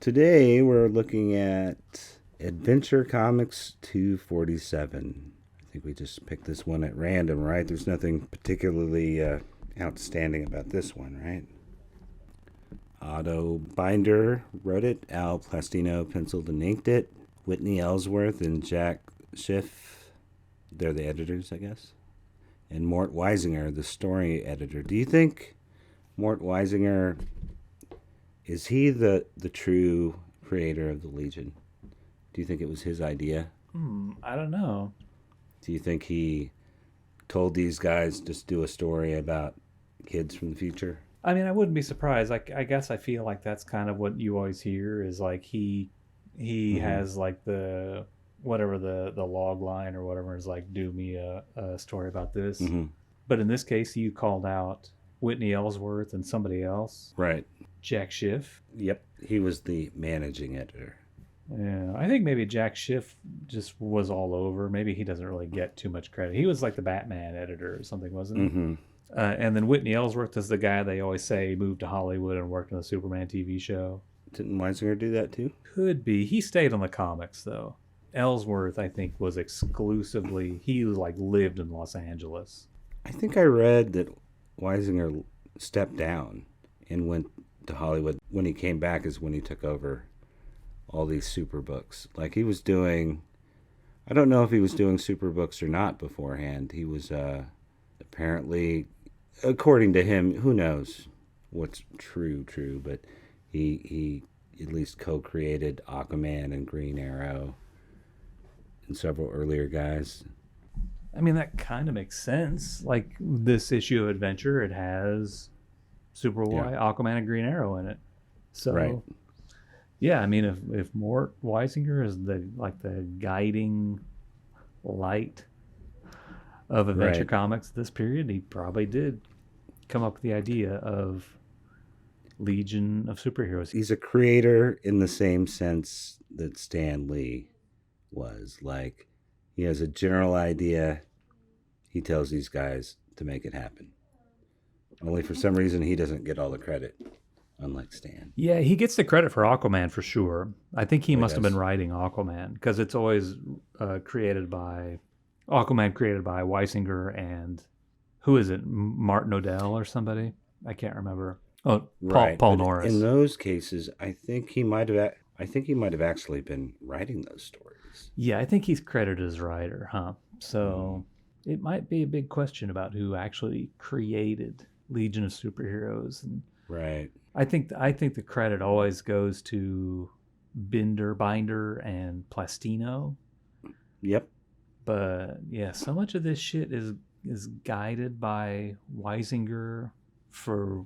Today we're looking at Adventure Comics 247. I think we just picked this one at random, right? There's nothing particularly outstanding about this one, right? Otto Binder wrote it. Al Plastino penciled and inked it. Whitney Ellsworth and Jack Schiff, they're the editors, I guess. And Mort Weisinger, the story editor. Do you think Mort Weisinger, is he the true creator of the Legion? Do you think it was his idea? I don't know. Do you think he told these guys just do a story about kids from the future? I mean, I wouldn't be surprised. I guess I feel like that's kind of what you always hear is like he has like the whatever the log line or whatever is like, do me a story about this. But in this case, you called out Whitney Ellsworth and somebody else. Right. Jack Schiff. Yep. He was the managing editor. Yeah, I think maybe Jack Schiff just was all over. Maybe he doesn't really get too much credit. He was like the Batman editor or something, wasn't he? And then Whitney Ellsworth is the guy they always say moved to Hollywood and worked on the Superman TV show. Didn't Weisinger do that too? Could be. He stayed on the comics though. Ellsworth, I think, was exclusively, he like lived in Los Angeles. I think I read that Weisinger stepped down and went to Hollywood. When he came back is when he took over all these super books. Like he was doing, I don't know if he was doing super books or not beforehand. He was apparently, according to him, who knows what's true, but he at least co-created Aquaman and Green Arrow and several earlier guys. I mean, that kind of makes sense. Like this issue of Adventure, it has Superboy, Aquaman, and Green Arrow in it. So, right. Yeah, I mean, if Mort Weisinger is the guiding light of Adventure Comics this period, he probably did come up with the idea of Legion of Superheroes. He's a creator in the same sense that Stan Lee was. Like, he has a general idea. He tells these guys to make it happen. Only for some reason, he doesn't get all the credit, unlike Stan. Yeah, he gets the credit for Aquaman for sure. I think he must have been writing Aquaman because it's always created by Weisinger and who is it? Martin O'Dell or somebody? I can't remember. Oh, Paul Norris. In those cases, I think he might have actually been writing those stories. Yeah, I think he's credited as writer, huh? So it might be a big question about who actually created Legion of Superheroes. And right. I think the credit always goes to Binder and Plastino. Yep. But yeah, so much of this shit is guided by Weisinger for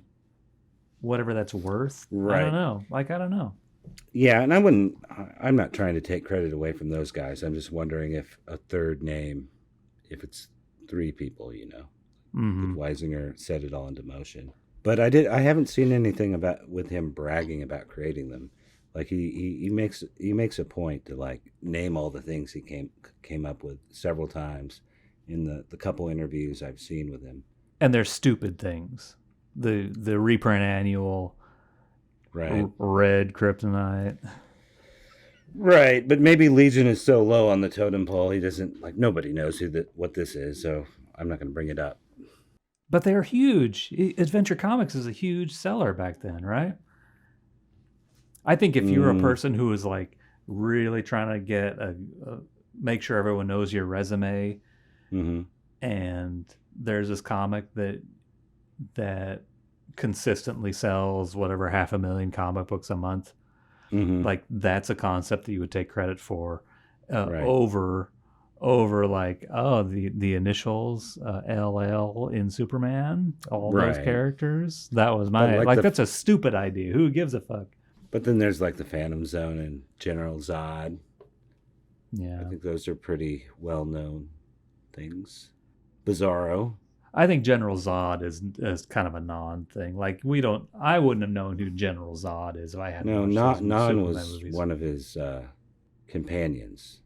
whatever that's worth. Right. I don't know. Yeah, and I'm not trying to take credit away from those guys. I'm just wondering if a third name, if it's three people, if Weisinger set it all into motion. But I haven't seen anything with him bragging about creating them. Like he makes a point to like name all the things he came up with several times in the couple interviews I've seen with him. And they're stupid things. The reprint annual, right? Red Kryptonite, right? But maybe Legion is so low on the totem pole, he doesn't like. Nobody knows what this is, so I'm not going to bring it up. But they're huge. Adventure Comics is a huge seller back then, right? I think if you're a person who is like really trying to get make sure everyone knows your resume, and there's this comic that consistently sells whatever 500,000 comic books a month, like that's a concept that you would take credit for over like the initials LL in Superman, all those characters. That was my that's a stupid idea. Who gives a fuck? But then there's like the Phantom Zone and General Zod. Yeah, I think those are pretty well known things. Bizarro. I think General Zod is kind of a non thing. Like I wouldn't have known who General Zod is if I hadn't. No, Non was one of his companions.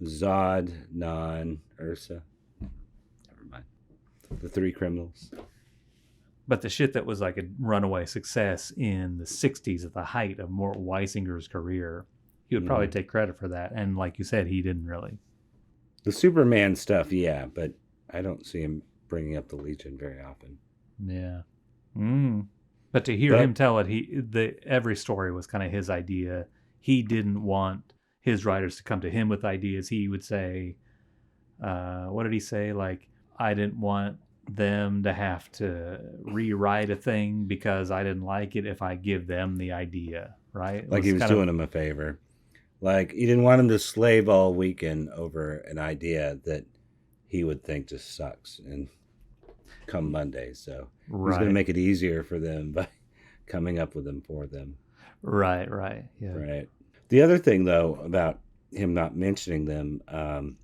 Zod, Non, Ursa. Never mind. The three criminals. But the shit that was like a runaway success in the 60s at the height of Mort Weisinger's career, he would probably take credit for that. And like you said, he didn't really. The Superman stuff, yeah, but I don't see him bringing up the Legion very often. Yeah. But to hear him tell it, every story was kind of his idea. He didn't want his writers to come to him with ideas. He would say, what did he say? Like, I didn't want them to have to rewrite a thing because I didn't like it if I give them the idea, right? Like he was doing them a favor. Like he didn't want him to slave all weekend over an idea that he would think just sucks and come Monday. So he's going to make it easier for them by coming up with them for them. Right. Yeah. Right. The other thing, though, about him not mentioning them,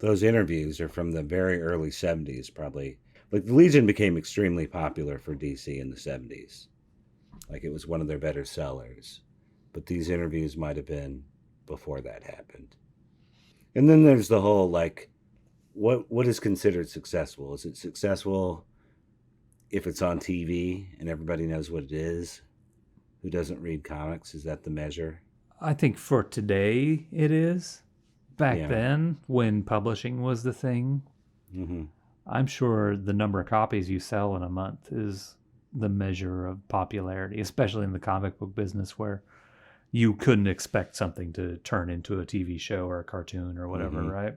those interviews are from the very early 70s, probably. Like, the Legion became extremely popular for DC in the 70s. Like, it was one of their better sellers. But these interviews might have been before that happened. And then there's the whole, like, what is considered successful? Is it successful if it's on TV and everybody knows what it is? Who doesn't read comics? Is that the measure? I think for today it is. Back then, when publishing was the thing, I'm sure the number of copies you sell in a month is the measure of popularity, especially in the comic book business where you couldn't expect something to turn into a TV show or a cartoon or whatever, right?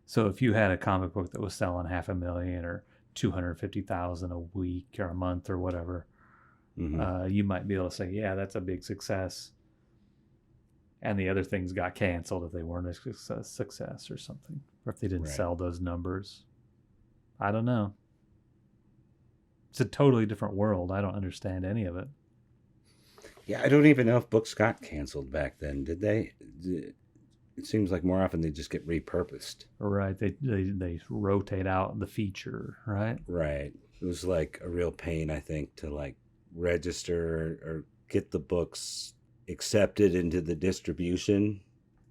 So if you had a comic book that was selling 500,000 or 250,000 a week or a month or whatever, you might be able to say, yeah, that's a big success. And the other things got canceled if they weren't a success or something, or if they didn't sell those numbers. I don't know. It's a totally different world. I don't understand any of it. Yeah, I don't even know if books got canceled back then. Did they? It seems like more often they just get repurposed. Right. They rotate out the feature, right? Right. It was like a real pain, I think, to like register or get the books accepted into the distribution.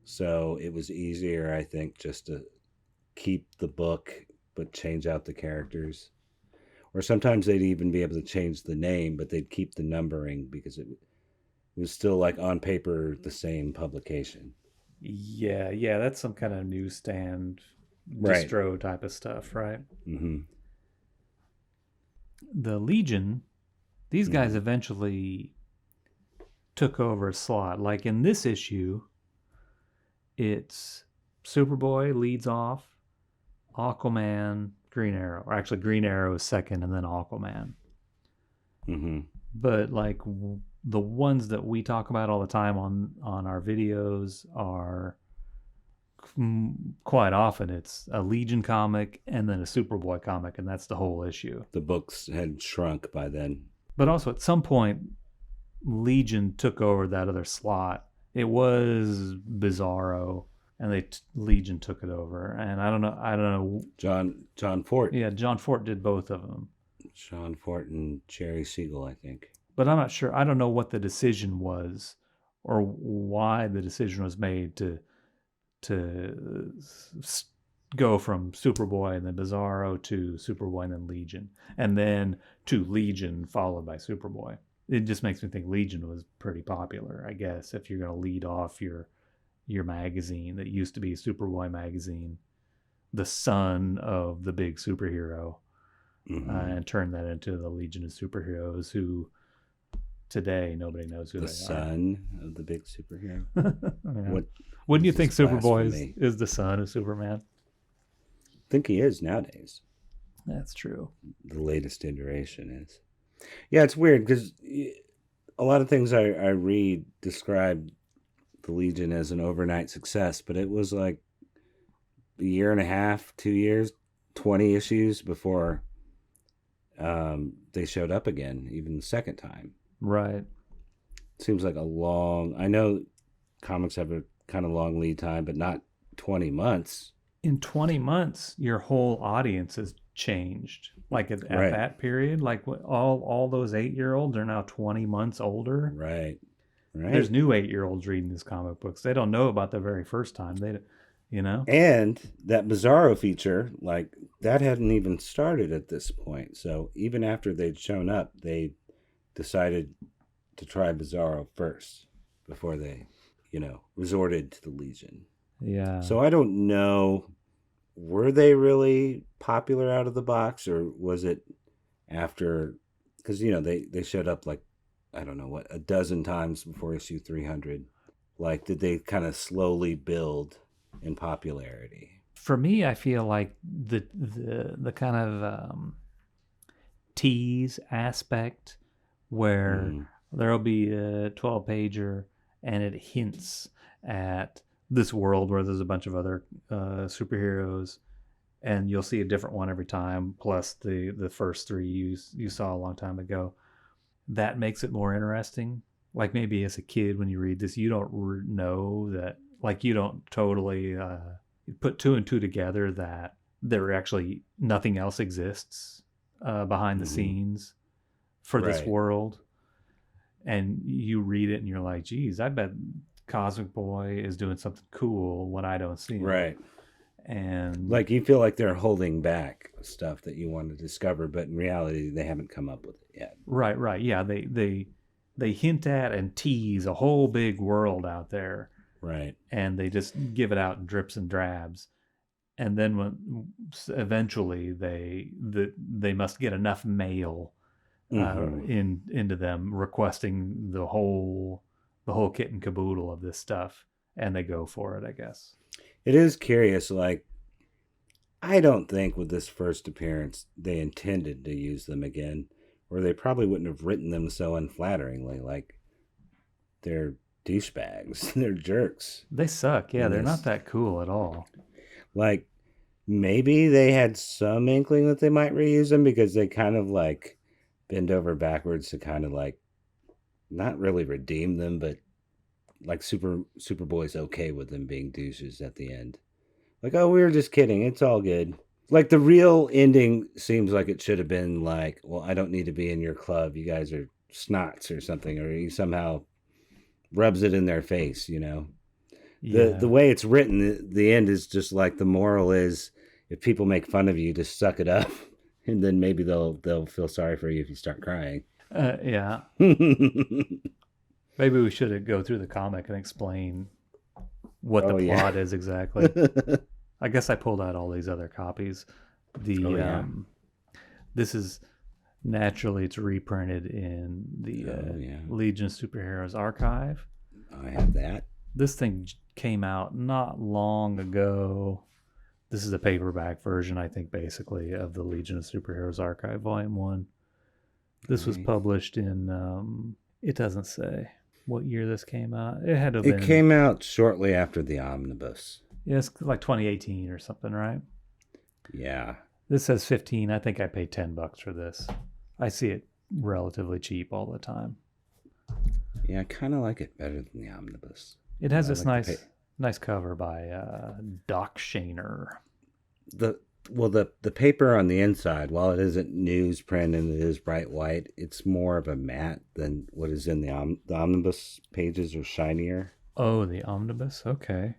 So it was easier, I think, just to keep the book but change out the characters. Or sometimes they'd even be able to change the name, but they'd keep the numbering because it was still like on paper the same publication. Yeah, that's some kind of newsstand distro type of stuff, right? The Legion, these guys eventually took over a slot. Like in this issue, it's Superboy leads off, Aquaman, Green Arrow. Or actually, Green Arrow is second, and then Aquaman. But like the ones that we talk about all the time on our videos are quite often it's a Legion comic and then a Superboy comic, and that's the whole issue. The books had shrunk by then. But also at some point, Legion took over that other slot. It was Bizarro, and Legion took it over. And I don't know. John Fort. Yeah, John Fort did both of them. John Fort and Jerry Siegel, I think. But I'm not sure. I don't know what the decision was, or why the decision was made to go from Superboy and then Bizarro to Superboy and then Legion, and then to Legion followed by Superboy. It just makes me think Legion was pretty popular, I guess, if you're going to lead off your magazine that used to be Superboy magazine, the son of the big superhero, and turn that into the Legion of Superheroes, who today nobody knows who they are. The son of the big superhero. Yeah. Wouldn't you think Superboy is the son of Superman? I think he is nowadays. That's true. The latest iteration is. Yeah, it's weird because a lot of things I read describe the Legion as an overnight success, but it was like a year and a half, 2 years, 20 issues before they showed up again, even the second time. Right. Seems like a long... I know comics have a kind of long lead time, but not 20 months. In 20 months, your whole audience has changed. Like at that period, like all those 8-year-olds are now 20 months older. Right. There's new 8-year-olds reading these comic books. They don't know about the very first time. you know? And that Bizarro feature, like, that hadn't even started at this point. So even after they'd shown up, they decided to try Bizarro first before they, resorted to the Legion. Yeah. So I don't know, were they really popular out of the box, or was it after? Because, they showed up like, I don't know what, a dozen times before issue 300. Like, did they kind of slowly build in popularity? For me, I feel like the kind of tease aspect where there'll be a 12-pager and it hints at this world where there's a bunch of other superheroes, and you'll see a different one every time, plus the first three you saw a long time ago. That makes it more interesting. Like, maybe as a kid when you read this, you don't know that, like, you don't totally put two and two together that there actually nothing else exists behind the scenes for this world. And you read it and you're like, geez, I bet Cosmic Boy is doing something cool when I don't see him. Right. And like, you feel like they're holding back stuff that you want to discover, but in reality they haven't come up with it yet. Right. Yeah, they hint at and tease a whole big world out there. Right. And they just give it out in drips and drabs. And then when eventually they must get enough mail into them requesting the whole kit and caboodle of this stuff, and they go for it, I guess. It is curious. Like, I don't think with this first appearance they intended to use them again, or they probably wouldn't have written them so unflatteringly. Like, they're douchebags. They're jerks. They suck. Yeah, they're not that cool at all. Like, maybe they had some inkling that they might reuse them, because they kind of like bend over backwards to kind of like not really redeem them, but like Superboy's okay with them being douches at the end. Like, oh, we were just kidding. It's all good. Like, the real ending seems like it should have been like, well, I don't need to be in your club. You guys are snots or something, or he somehow rubs it in their face, Yeah. The way it's written, the end is just like, the moral is, if people make fun of you, just suck it up, and then maybe they'll feel sorry for you if you start crying. Yeah. Maybe we should go through the comic and explain what the plot is exactly. I guess I pulled out all these other copies. This is naturally, it's reprinted in the Legion of Superheroes archive. I have that. This thing came out not long ago. This is a paperback version, I think, basically, of the Legion of Superheroes archive, volume 1. This was published in, it doesn't say what year this came out. It had to have been. It came out shortly after the omnibus. Yeah, it's like 2018 or something, right? Yeah. This says 15. I think I paid $10 for this. I see it relatively cheap all the time. Yeah, I kind of like it better than the omnibus. It has this nice cover by Doc Shaner. The paper on the inside, while it isn't newsprint and it is bright white, it's more of a matte than what is in the omnibus pages are shinier. Oh, the omnibus? Okay.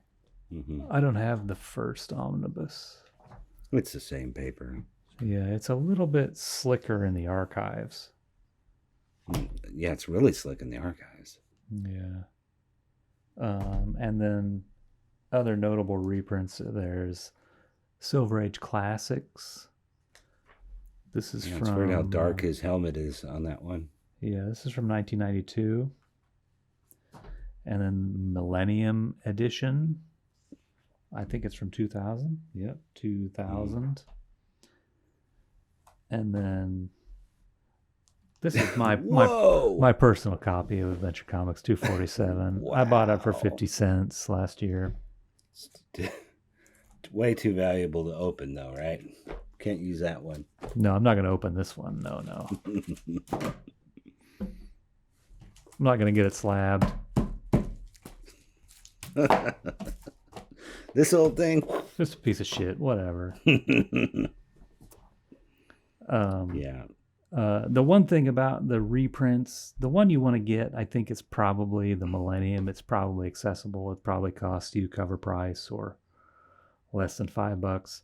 Mm-hmm. I don't have the first omnibus. It's the same paper. Yeah, it's a little bit slicker in the archives. Yeah, it's really slick in the archives. Yeah. And then other notable reprints, there's Silver Age Classics. This is from... It's weird how dark his helmet is on that one. Yeah, this is from 1992. And then Millennium Edition. I think it's from 2000. Yep, 2000. And then this is my personal copy of Adventure Comics 247. Wow. I bought it for 50 cents last year. Way too valuable to open, though, right? Can't use that one. No, I'm not going to open this one. No. I'm not going to get it slabbed. This old thing? Just a piece of shit. Whatever. Yeah. The one thing about the reprints, the one you want to get, I think it's probably the Millennium. It's probably accessible. It probably costs you cover price or less than $5.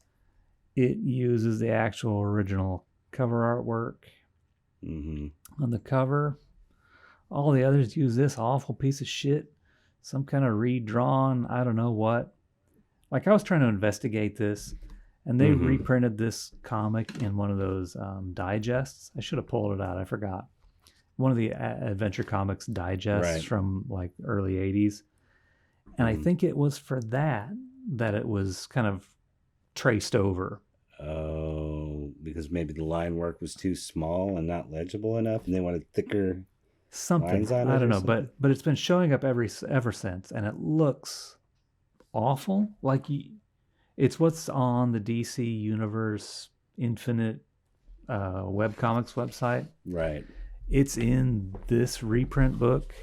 It uses the actual original cover artwork on the cover. All the others use this awful piece of shit, some kind of redrawn, I don't know what. Like, I was trying to investigate this, and they reprinted this comic in one of those digests. I should have pulled it out. I forgot. One of the Adventure Comics digests from like early 80s. And I think it was for that it was kind of traced over. Oh, because maybe the line work was too small and not legible enough, and they wanted thicker lines on it. I don't know, but it's been showing up ever since, and it looks awful. Like, it's what's on the DC Universe Infinite webcomics website. Right. It's in this reprint book.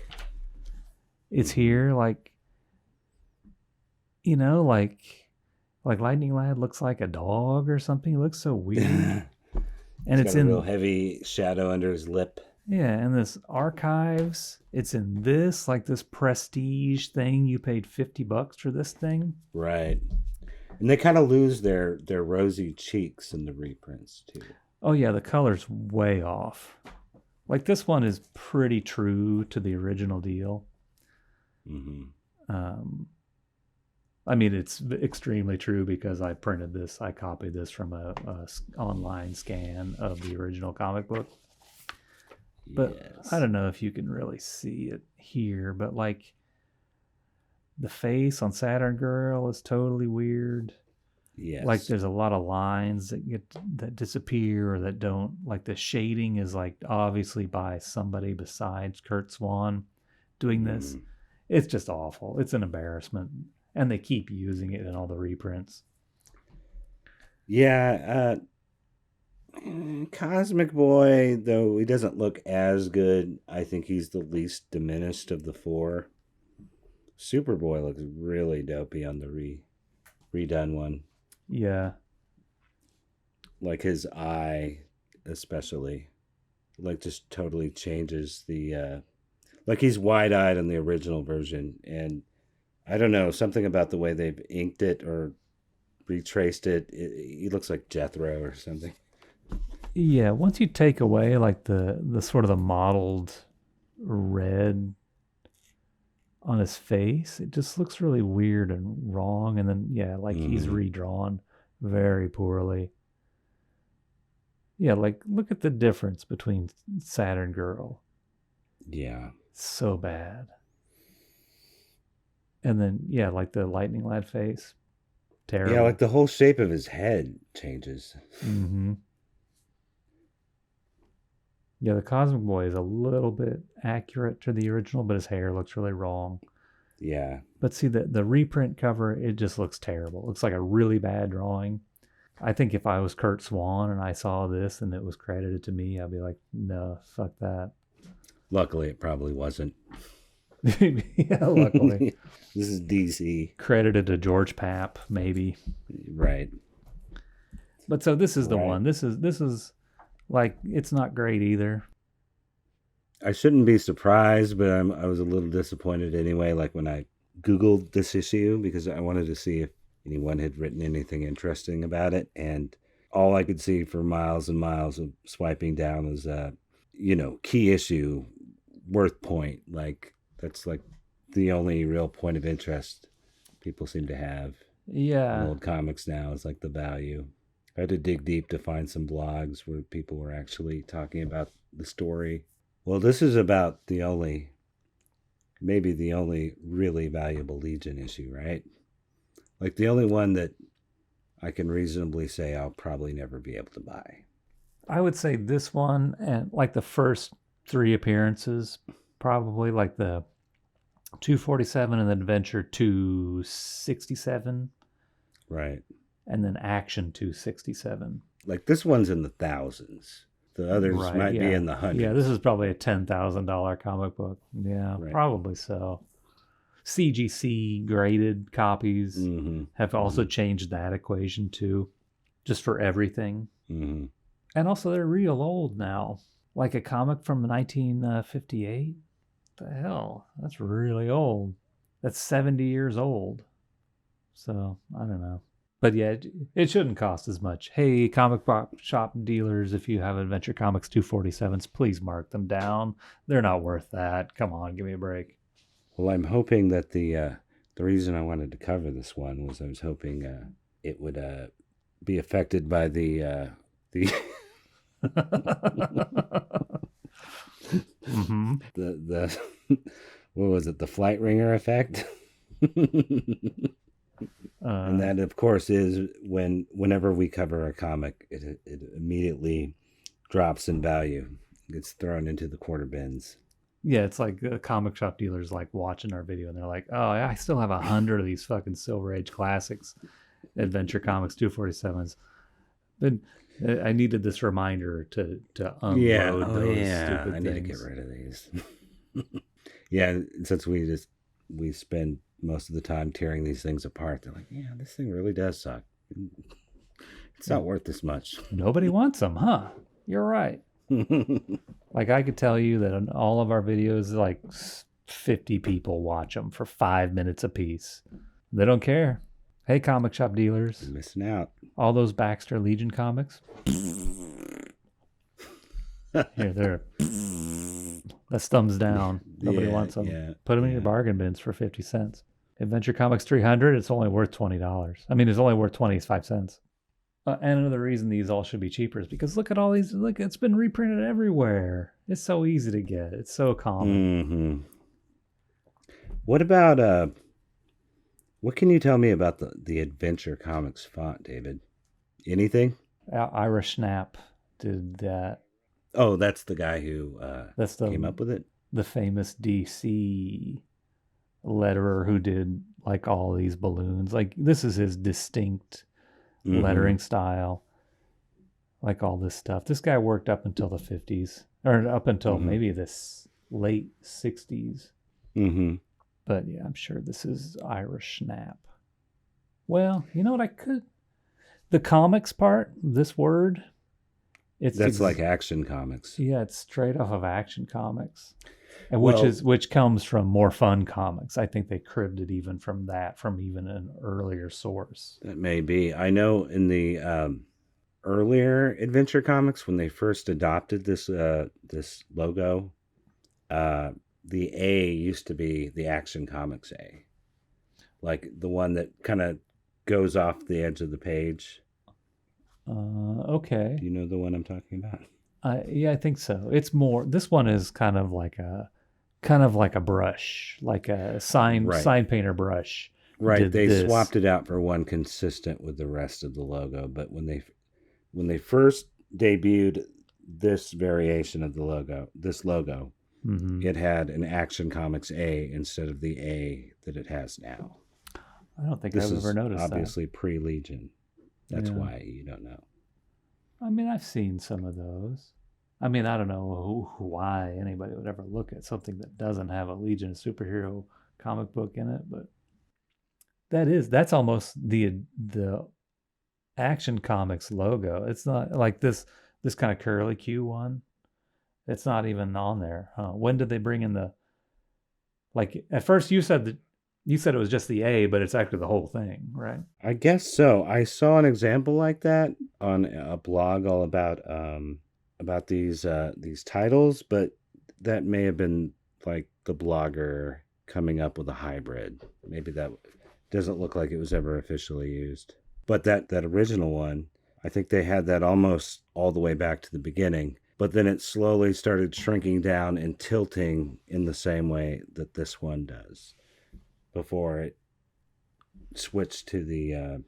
It's here, like, you know, like Lightning Lad looks like a dog or something. It looks so weird. And it's got a real heavy shadow under his lip. Yeah, and this archives, it's in this, like this prestige thing. You paid $50 for this thing. Right. And they kind of lose their rosy cheeks in the reprints too. Oh yeah, the color's way off. Like, this one is pretty true to the original deal. I mean, it's extremely true because I printed this. I copied this from a online scan of the original comic book. But I don't know if you can really see it here, but like, the face on Saturn Girl is totally weird. Yes. Like, there's a lot of lines that disappear or that don't. Like, the shading is like obviously by somebody besides Kurt Swan doing this. It's just awful. It's an embarrassment. And they keep using it in all the reprints. Yeah. Cosmic Boy, though he doesn't look as good, I think he's the least diminished of the four. Superboy looks really dopey on the redone one. Yeah. Like, his eye, especially, like, just totally changes the, like, he's wide-eyed in the original version, and I don't know, something about the way they've inked it or retraced it, he looks like Jethro or something. Yeah, once you take away like the sort of the mottled red on his face, it just looks really weird and wrong. And then he's redrawn very poorly. Yeah, like, look at the difference between Saturn Girl. Yeah. So bad. And then like the Lightning Lad face. Terrible. Yeah, like the whole shape of his head changes. Yeah, the Cosmic Boy is a little bit accurate to the original, but his hair looks really wrong. Yeah. But see, the reprint cover, it just looks terrible. It looks like a really bad drawing. I think if I was Kurt Swan and I saw this and it was credited to me, I'd be like, no, fuck that. Luckily, it probably wasn't. Yeah, luckily. This is DC. Credited to George Papp, maybe. Right. But so this is the one. This is like, it's not great either. I shouldn't be surprised, but I was a little disappointed anyway, like when I Googled this issue, because I wanted to see if anyone had written anything interesting about it. And all I could see for miles and miles of swiping down was, key issue, worth point. Like, that's like the only real point of interest people seem to have. Yeah. In old comics now is like the value. I had to dig deep to find some blogs where people were actually talking about the story. Well, this is about maybe the only really valuable Legion issue, right? Like, the only one that I can reasonably say I'll probably never be able to buy. I would say this one and like the first 3 appearances, probably like the 247 and then Adventure 267. Right. And then Action 267. Like, this one's in the thousands. The others might be in the hundreds. Yeah, this is probably a $10,000 comic book. Yeah, probably so. CGC graded copies have also changed that equation too, just for everything. And also, they're real old now. Like a comic from 1958. The hell? That's really old. That's 70 years old. So, I don't know. But yeah, it shouldn't cost as much. Hey, comic book shop dealers, if you have Adventure Comics 247s, please mark them down. They're not worth that. Come on, give me a break. Well, I'm hoping that the reason I wanted to cover this one was I was hoping it would be affected by the Mm-hmm. the what was it, the flight ringer effect. And that, of course, is whenever we cover a comic, it immediately drops in value. Gets thrown into the quarter bins. Yeah, it's like comic shop dealers like watching our video and they're like, "Oh, I still have 100 of these fucking Silver Age classics, Adventure Comics 247s." But I needed this reminder to unload those stupid I need to get rid of these. Yeah, since we spend most of the time tearing these things apart, they're like, yeah, this thing really does suck. It's not worth this much. Nobody wants them, huh? You're right. Like I could tell you that in all of our videos, like 50 people watch them for 5 minutes a piece. They don't care. Hey, comic shop dealers. You're missing out. All those Baxter Legion comics. Here, there. That's thumbs down. Nobody wants them. Yeah, Put them in your bargain bins for 50 cents. Adventure Comics 300, it's only worth $20. I mean, it's only worth 25 cents. And another reason these all should be cheaper is because look at all these. Look, it's been reprinted everywhere. It's so easy to get. It's so common. Mm-hmm. What about what can you tell me about the Adventure Comics font, David? Anything? Irish Snap did that. Oh, that's the guy who came up with it? The famous DC letterer who did like all these balloons. Like this is his distinct lettering style. Like all this stuff. This guy worked up until the 50s. Or up until maybe this late 60s. Mm-hmm. But yeah, I'm sure this is Irish Snap. Well, you know what I could... The comics part, this word... That's like Action Comics. Yeah, it's straight off of Action Comics. And which comes from More Fun Comics. I think they cribbed it even from even an earlier source. That may be. I know in the earlier Adventure Comics, when they first adopted this logo, the A used to be the Action Comics A. Like the one that kind of goes off the edge of the page. Okay. Do you know the one I'm talking about? Yeah, I think so. It's more. This one is kind of like a brush, like a sign painter brush. Right. They swapped it out for one consistent with the rest of the logo. But when they first debuted this variation of this logo, it had an Action Comics A instead of the A that it has now. I don't think I've ever noticed that. Obviously pre-Legion. That's why you don't know. I mean, I've seen some of those. I mean, I don't know why anybody would ever look at something that doesn't have a Legion superhero comic book in it, but that's almost the Action Comics logo. It's not like this kind of curly Q one. It's not even on there. Huh? When did they bring in like at first you said it was just the A, but it's actually the whole thing, right? I guess so. I saw an example like that on a blog all about these titles, but that may have been like the blogger coming up with a hybrid. Maybe that doesn't look like it was ever officially used. But that original one, I think they had that almost all the way back to the beginning, but then it slowly started shrinking down and tilting in the same way that this one does before it switched to the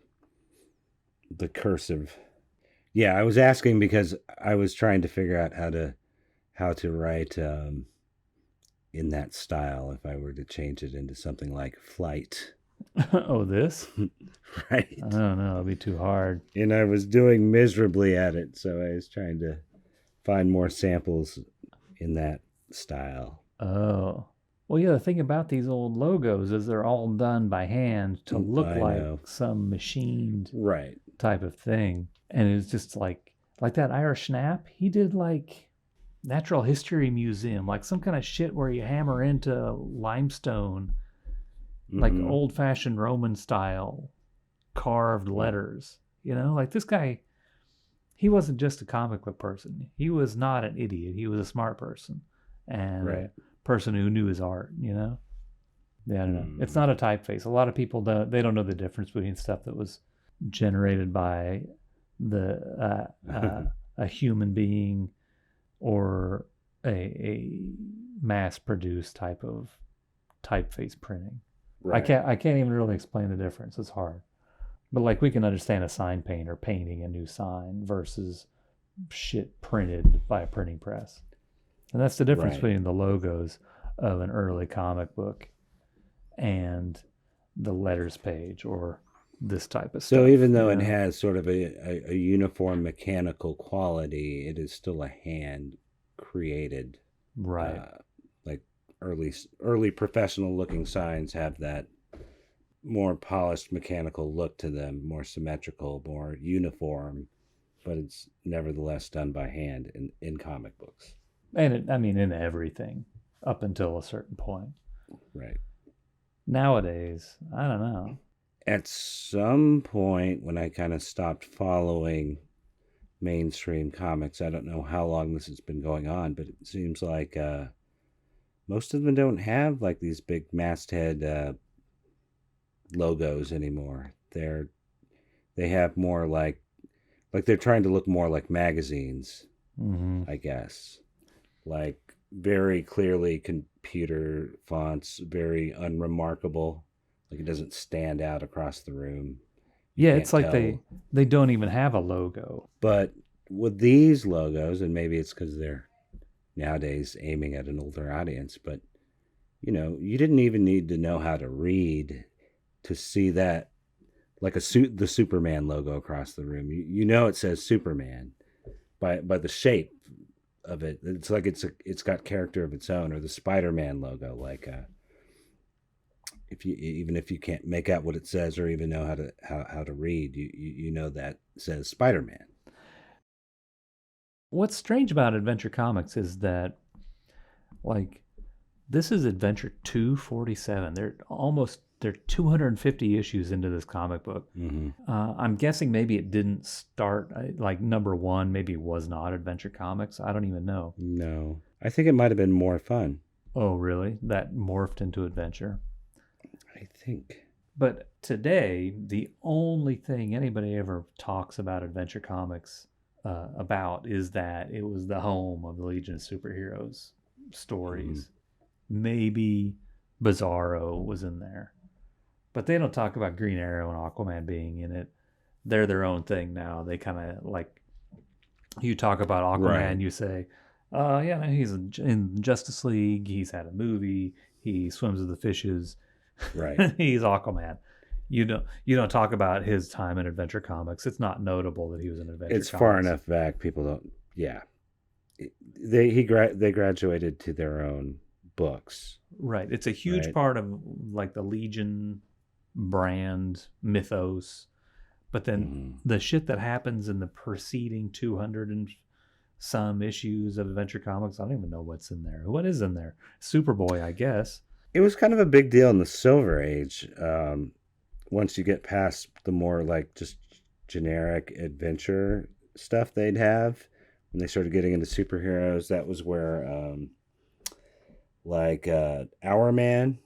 cursive. Yeah, I was asking because I was trying to figure out how to write in that style if I were to change it into something like flight. Oh, this? Right. I don't know. It'd be too hard. And I was doing miserably at it, so I was trying to find more samples in that style. Oh. Well, yeah, the thing about these old logos is they're all done by hand to look like some machined type of thing. And it's just like that Irish Snap, he did like Natural History Museum, like some kind of shit where you hammer into limestone, like old-fashioned Roman style carved letters. You know, like this guy, he wasn't just a comic book person. He was not an idiot. He was a smart person and a person who knew his art, you know? Yeah, I don't know. It's not a typeface. A lot of people they don't know the difference between stuff that was generated by a human being or a mass-produced type of typeface printing. Right. I can't even really explain the difference. It's hard. But like we can understand a sign painter painting a new sign versus shit printed by a printing press. And that's the difference between the logos of an early comic book and the letters page or this type of stuff. So even though it has sort of a uniform mechanical quality, it is still a hand created. Right. Like early professional looking signs have that more polished mechanical look to them, more symmetrical, more uniform, but it's nevertheless done by hand in comic books. And in everything up until a certain point. Right. Nowadays, I don't know. At some point when I kind of stopped following mainstream comics, I don't know how long this has been going on, but it seems like most of them don't have like these big masthead logos anymore. They have more like they're trying to look more like magazines, I guess. Like very clearly computer fonts, very unremarkable. Like it doesn't stand out across the room. Yeah, it's like they don't even have a logo. But with these logos, and maybe it's because they're nowadays aiming at an older audience, but you didn't even need to know how to read to see that, like the Superman logo across the room. You know it says Superman by the shape of it. It's like it's got character of its own. Or the Spider-Man logo, like if you can't make out what it says or even know how to read, you know that says Spider-Man. What's strange about Adventure Comics is that, like, this is Adventure 247. They're 250 issues into this comic book. I'm guessing maybe it didn't start, like number one maybe was not Adventure Comics. I don't even know. No. I think it might have been More Fun. Oh, really? That morphed into Adventure? I think. But today, the only thing anybody ever talks about Adventure Comics about is that it was the home of the Legion of Superheroes stories. Maybe Bizarro was in there. But they don't talk about Green Arrow and Aquaman being in it. They're their own thing now. They kind of like, you talk about Aquaman, you say, yeah, he's in Justice League. He's had a movie. He swims with the fishes. Right. He's Aquaman. You don't talk about his time in Adventure Comics. It's not notable that he was in Adventure Comics. It's far enough back. People don't. Yeah. They graduated to their own books. Right. It's a huge part of like the Legion brand mythos. But then the shit that happens in the preceding 200 and some issues of Adventure Comics, I don't even know what's in there. What is in there? Superboy, I guess. It was kind of a big deal in the Silver Age. Once you get past the more like just generic adventure stuff they'd have, when they started getting into superheroes, that was where Our Man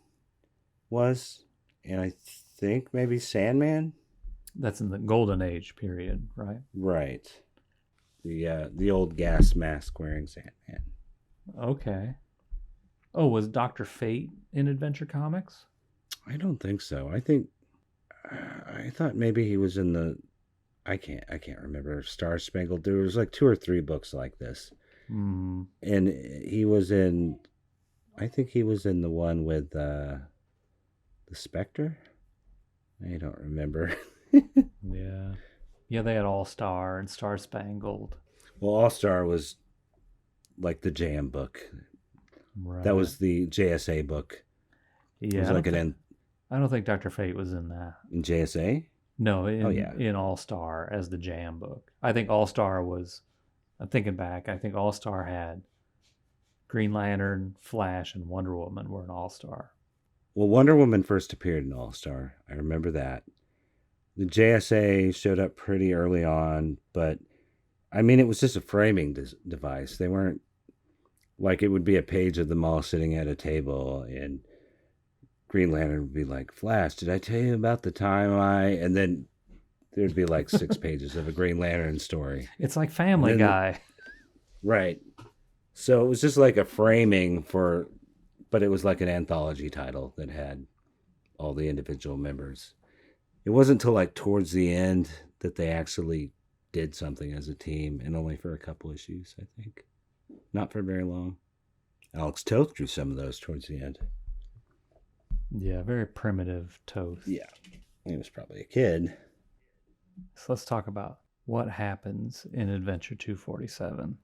was, and I think maybe Sandman. That's in the Golden Age period, right? Right. The old gas mask wearing Sandman. Okay. Oh, was Dr. Fate in Adventure Comics? I don't think so. I thought maybe he was in the I can't remember, Star Spangled. There was like 2 or 3 books like this. And he was in, I think he was in the one with the Spectre. I don't remember. Yeah, they had All Star and Star Spangled. Well, All Star was like the Jam book. Right. That was the JSA book. Yeah, it was I don't think Dr. Fate was in that. In JSA? No, in All Star as the Jam book. I think All Star was, I'm thinking back, I think All Star had Green Lantern, Flash, and Wonder Woman were an All Star. Well, Wonder Woman first appeared in All Star. I remember that. The JSA showed up pretty early on, but I mean, it was just a framing device. They weren't like it would be a page of them all sitting at a table, and Green Lantern would be like, Flash, did I tell you about the time I. And then there'd be like 6 pages of a Green Lantern story. It's like Family Guy. Right. So it was just like a framing for, but it was like an anthology title that had all the individual members. It wasn't until like towards the end that they actually did something as a team, and only for a couple issues, I think. Not for very long. Alex Toth drew some of those towards the end. Yeah, very primitive Toth. Yeah. He was probably a kid. So let's talk about what happens in Adventure 247.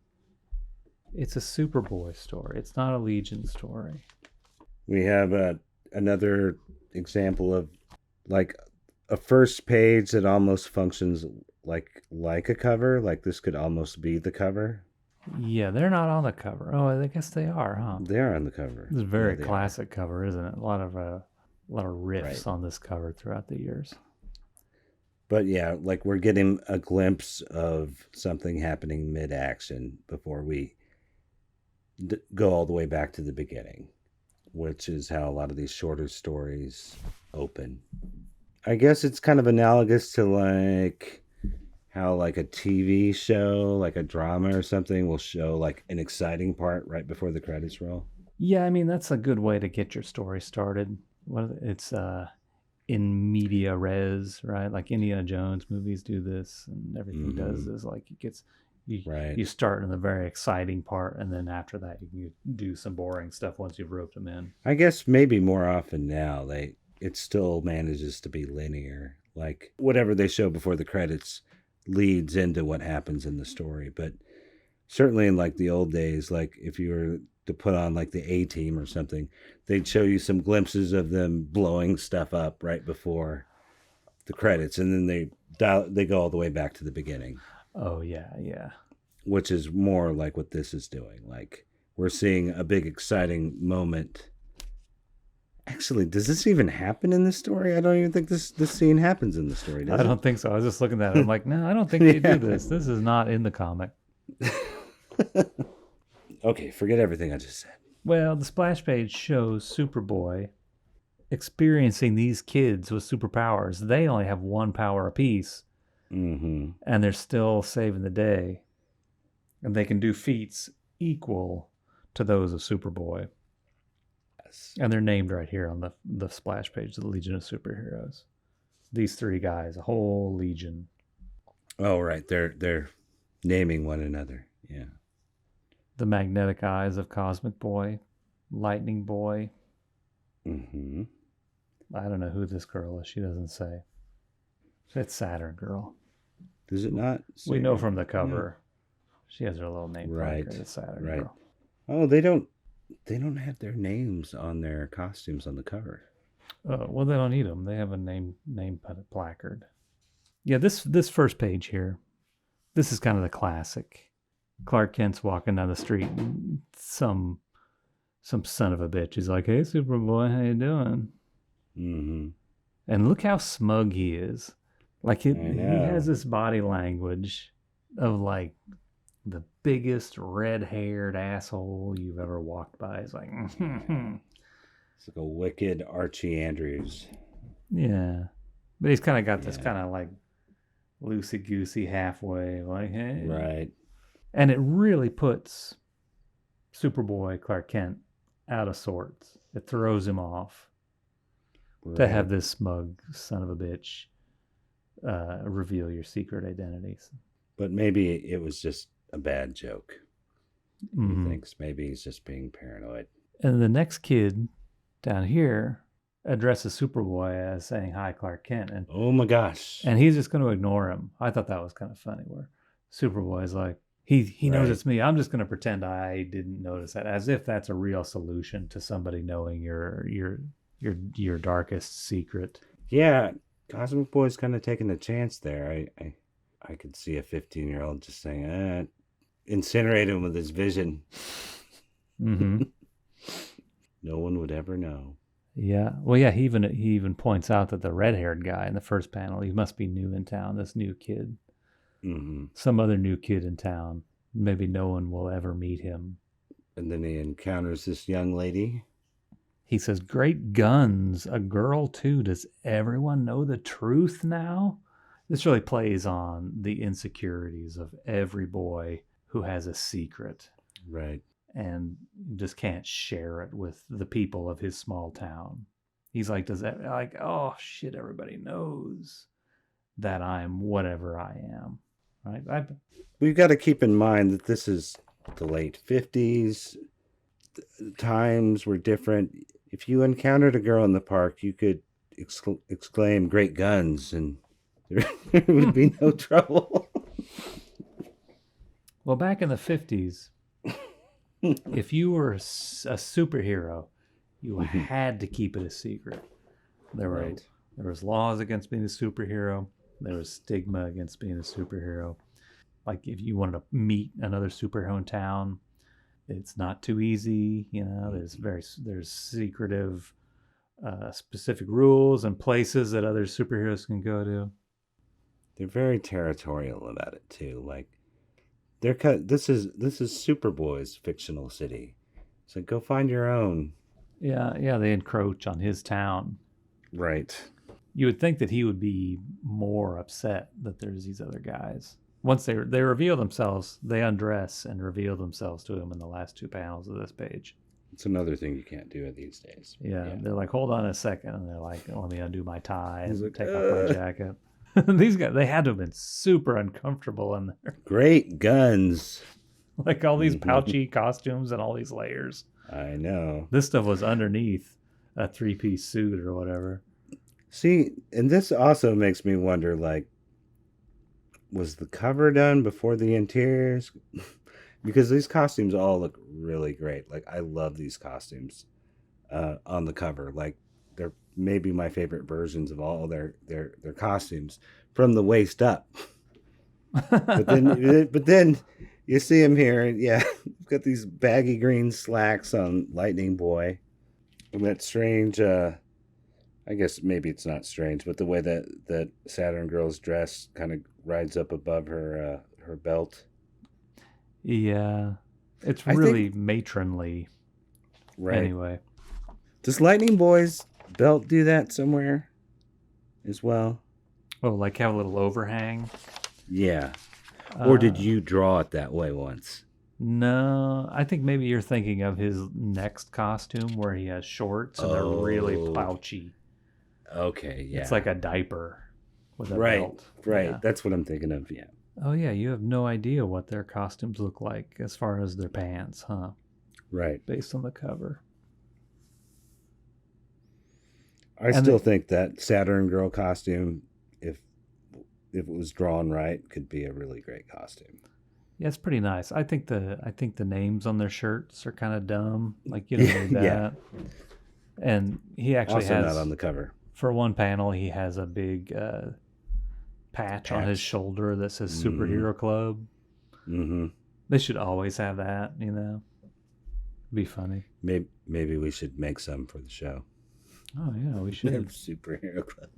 It's a Superboy story. It's not a Legion story. We have another example of like a first page that almost functions like a cover. Like this could almost be the cover. Yeah, they're not on the cover. Oh, I guess they are, huh? They are on the cover. It's a very classic cover, isn't it? A lot of riffs right. on this cover throughout the years. But yeah, like we're getting a glimpse of something happening mid-action before we go all the way back to the beginning, which is how a lot of these shorter stories open. I guess it's kind of analogous to like how like a TV show, like a drama or something, will show like an exciting part right before the credits roll. Yeah, I mean that's a good way to get your story started. It's in media res, right? Like Indiana Jones movies do this, and everything does is like it gets you start in the very exciting part, and then after that you can do some boring stuff once you've roped them in. I guess maybe more often now it still manages to be linear. Like whatever they show before the credits leads into what happens in the story. But certainly in like the old days, like if you were to put on like the A-Team or something, they'd show you some glimpses of them blowing stuff up right before the credits, and then they go all the way back to the beginning. Oh yeah. Which is more like what this is doing. Like we're seeing a big exciting moment. Actually, does this even happen in this story? I don't even think this scene happens in the story, does it? I don't think so. I was just looking at it. I'm like, no, I don't think they do this. This is not in the comic. Okay, forget everything I just said. Well, the splash page shows Superboy experiencing these kids with superpowers. They only have one power apiece, and they're still saving the day. And they can do feats equal to those of Superboy. Yes. And they're named right here on the splash page, the Legion of Superheroes. These 3 guys, a whole legion. Oh, right. They're naming one another. Yeah. The magnetic eyes of Cosmic Boy, Lightning Boy. Mm-hmm. I don't know who this girl is. She doesn't say. It's Saturn Girl. Does it not? We know from the cover. She has her little name. Right. It's Saturn Girl. Oh, they don't have their names on their costumes on the cover. Well, they don't need them. They have a name placard. Yeah, this first page here, this is kind of the classic. Clark Kent's walking down the street, and some son of a bitch is like, "Hey, Superboy, how you doing?" Mm-hmm. And look how smug he is. Like he has this body language of like the biggest red-haired asshole you've ever walked by. It's like, it's like a wicked Archie Andrews. Yeah, but he's kind of got this kind of like loosey-goosey halfway, like, hey, right. And it really puts Superboy Clark Kent out of sorts. It throws him off to have this smug son of a bitch reveal your secret identities. But maybe it was just a bad joke. He thinks maybe he's just being paranoid. And the next kid down here addresses Superboy as saying, "Hi, Clark Kent." And oh my gosh. And he's just going to ignore him. I thought that was kind of funny where Superboy's like, he knows it's me. I'm just going to pretend I didn't notice that, as if that's a real solution to somebody knowing your darkest secret. Yeah, Cosmic Boy's kind of taking a chance there. I could see a 15-year-old just saying, incinerate him with his vision. Mm-hmm. No one would ever know. Yeah. Well, yeah. He even points out that the red-haired guy in the first panel, he must be new in town. This new kid, Mm-hmm. some other new kid in town. Maybe no one will ever meet him. And then he encounters this young lady. He says, "Great guns, a girl too. Does everyone know the truth now?" This really plays on the insecurities of every boy who has a secret Right. and just can't share it with the people of his small town. He's like, does that like, oh shit, everybody knows that I'm whatever I am. Right? We've got to keep in mind that this is the late 50s. Times were different. If you encountered a girl in the park, you could exclaim "great guns" and there would be no trouble. Well, back in the 50s, if you were a superhero, you had to keep it a secret. There was laws against being a superhero. There was stigma against being a superhero. Like if you wanted to meet another superhero in town, it's not too easy. There's secretive, specific rules and places that other superheroes can go to. They're very territorial about it too. Like this is Superboy's fictional city. So go find your own. Yeah, they encroach on his town. Right. You would think that he would be more upset that there's these other guys. Once they reveal themselves, they undress and reveal themselves to him in the last 2 panels of this page. It's another thing you can't do these days. Yeah, they're like, hold on a second. And they're like, let me undo my tie and like, take off my jacket. These guys, they had to have been super uncomfortable in there. Great guns. Like all these pouchy costumes and all these layers. I know. This stuff was underneath a 3-piece suit or whatever. See, and this also makes me wonder, like, was the cover done before the interiors? Because these costumes all look really great. Like, I love these costumes on the cover. Like, they're maybe my favorite versions of all their costumes from the waist up. but then you see him here, and yeah, got these baggy green slacks on Lightning Boy, and that strange. I guess maybe it's not strange, but the way that Saturn Girl's dress kind of rides up above her belt. Yeah, it's really matronly. Right. Anyway, does Lightning Boy's belt do that somewhere as well? Oh, like have a little overhang? Yeah. Or did you draw it that way once? No, I think maybe you're thinking of his next costume where he has shorts and they're really pouchy. Okay, yeah. It's like a diaper with a belt. Right, Yeah. That's what I'm thinking of, yeah. Oh, yeah, you have no idea what their costumes look like as far as their pants, huh? Right. Based on the cover. I still think that Saturn Girl costume, if it was drawn right, could be a really great costume. Yeah, it's pretty nice. I think the names on their shirts are kind of dumb. Like you don't need that. Yeah. And he actually also has not on the cover. For one panel, he has a big patch on his shoulder that says Superhero Club. Mm-hmm. They should always have that, It'd be funny. Maybe we should make some for the show. Oh, yeah, we should. Superhero Club.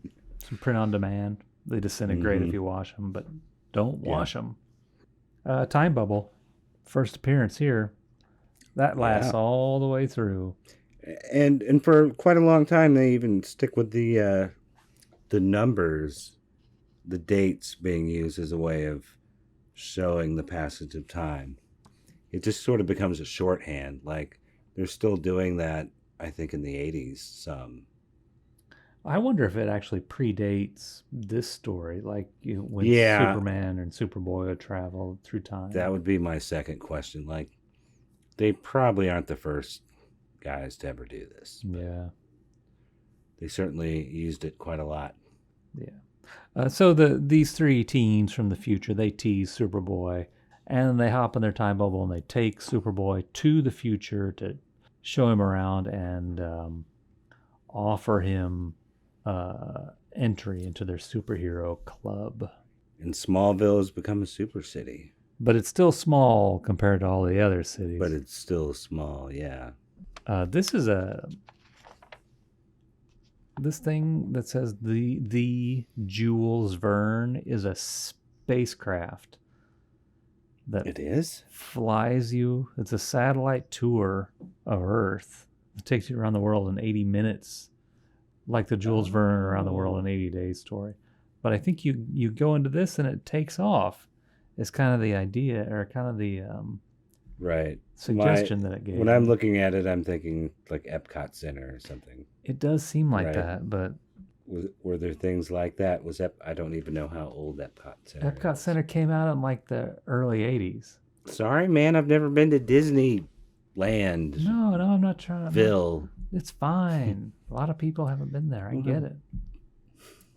Some print on demand. They disintegrate if you wash them, but don't wash them. Time Bubble, first appearance here. That lasts all the way through. And for quite a long time, they even stick with the numbers, the dates being used as a way of showing the passage of time. It just sort of becomes a shorthand. Like they're still doing that, I think, in the 80s some. I wonder if it actually predates this story, like when Superman and Superboy would travel through time. That would be my second question. Like, they probably aren't the first guys to ever do this. Yeah. They certainly used it quite a lot. Yeah. So these 3 teens from the future, they tease Superboy, and they hop in their time bubble, and they take Superboy to the future to show him around and offer him entry into their superhero club. And Smallville has become a super city. But it's still small compared to all the other cities. But it's still small, yeah. This is This thing that says the Jules Verne is a spacecraft that It is? flies you. It's a satellite tour of Earth. It takes you around the world in 80 minutes, like the Jules Verne Around the World in 80 Days story. But I think you go into this and it takes off. It's kind of the idea, or kind of the Right. suggestion that it gave. When I'm looking at it, I'm thinking like Epcot Center or something. It does seem like Right. that, but Were there things like that? I don't even know how old Epcot Center Epcot is. Center came out in like the early 80s. Sorry, man, I've never been to Disneyland. No, I'm not trying to. Ville. It's fine. A lot of people haven't been there. I get it.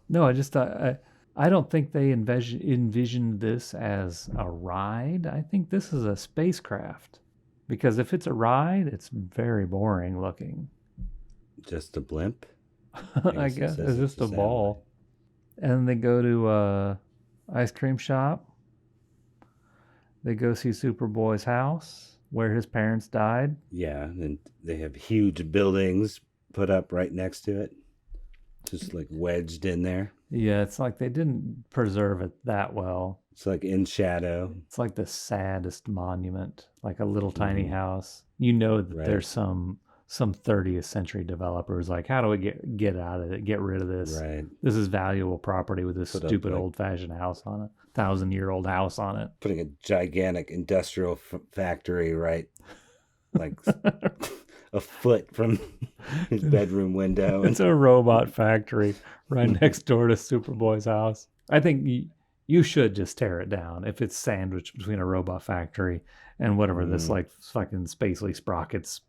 No, I just thought, I don't think they envisioned this as a ride. I think this is a spacecraft. Because if it's a ride, it's very boring looking. Just a blimp? I guess it's just a ball. And they go to ice cream shop. They go see Superboy's house where his parents died. Yeah, and they have huge buildings put up right next to it. Just like wedged in there. Yeah, it's like they didn't preserve it that well. It's like in shadow. It's like the saddest monument, like a little tiny house. You know that there's some 30th century developers like, how do we get out of it, get rid of this? Right. This is valuable property with this stupid old-fashioned house on it, 1,000-year-old house on it. Putting a gigantic industrial factory right, like a foot from his bedroom window. It's a robot factory right next door to Superboy's house. I think you should just tear it down if it's sandwiched between a robot factory and whatever this like fucking Spacely Sprockets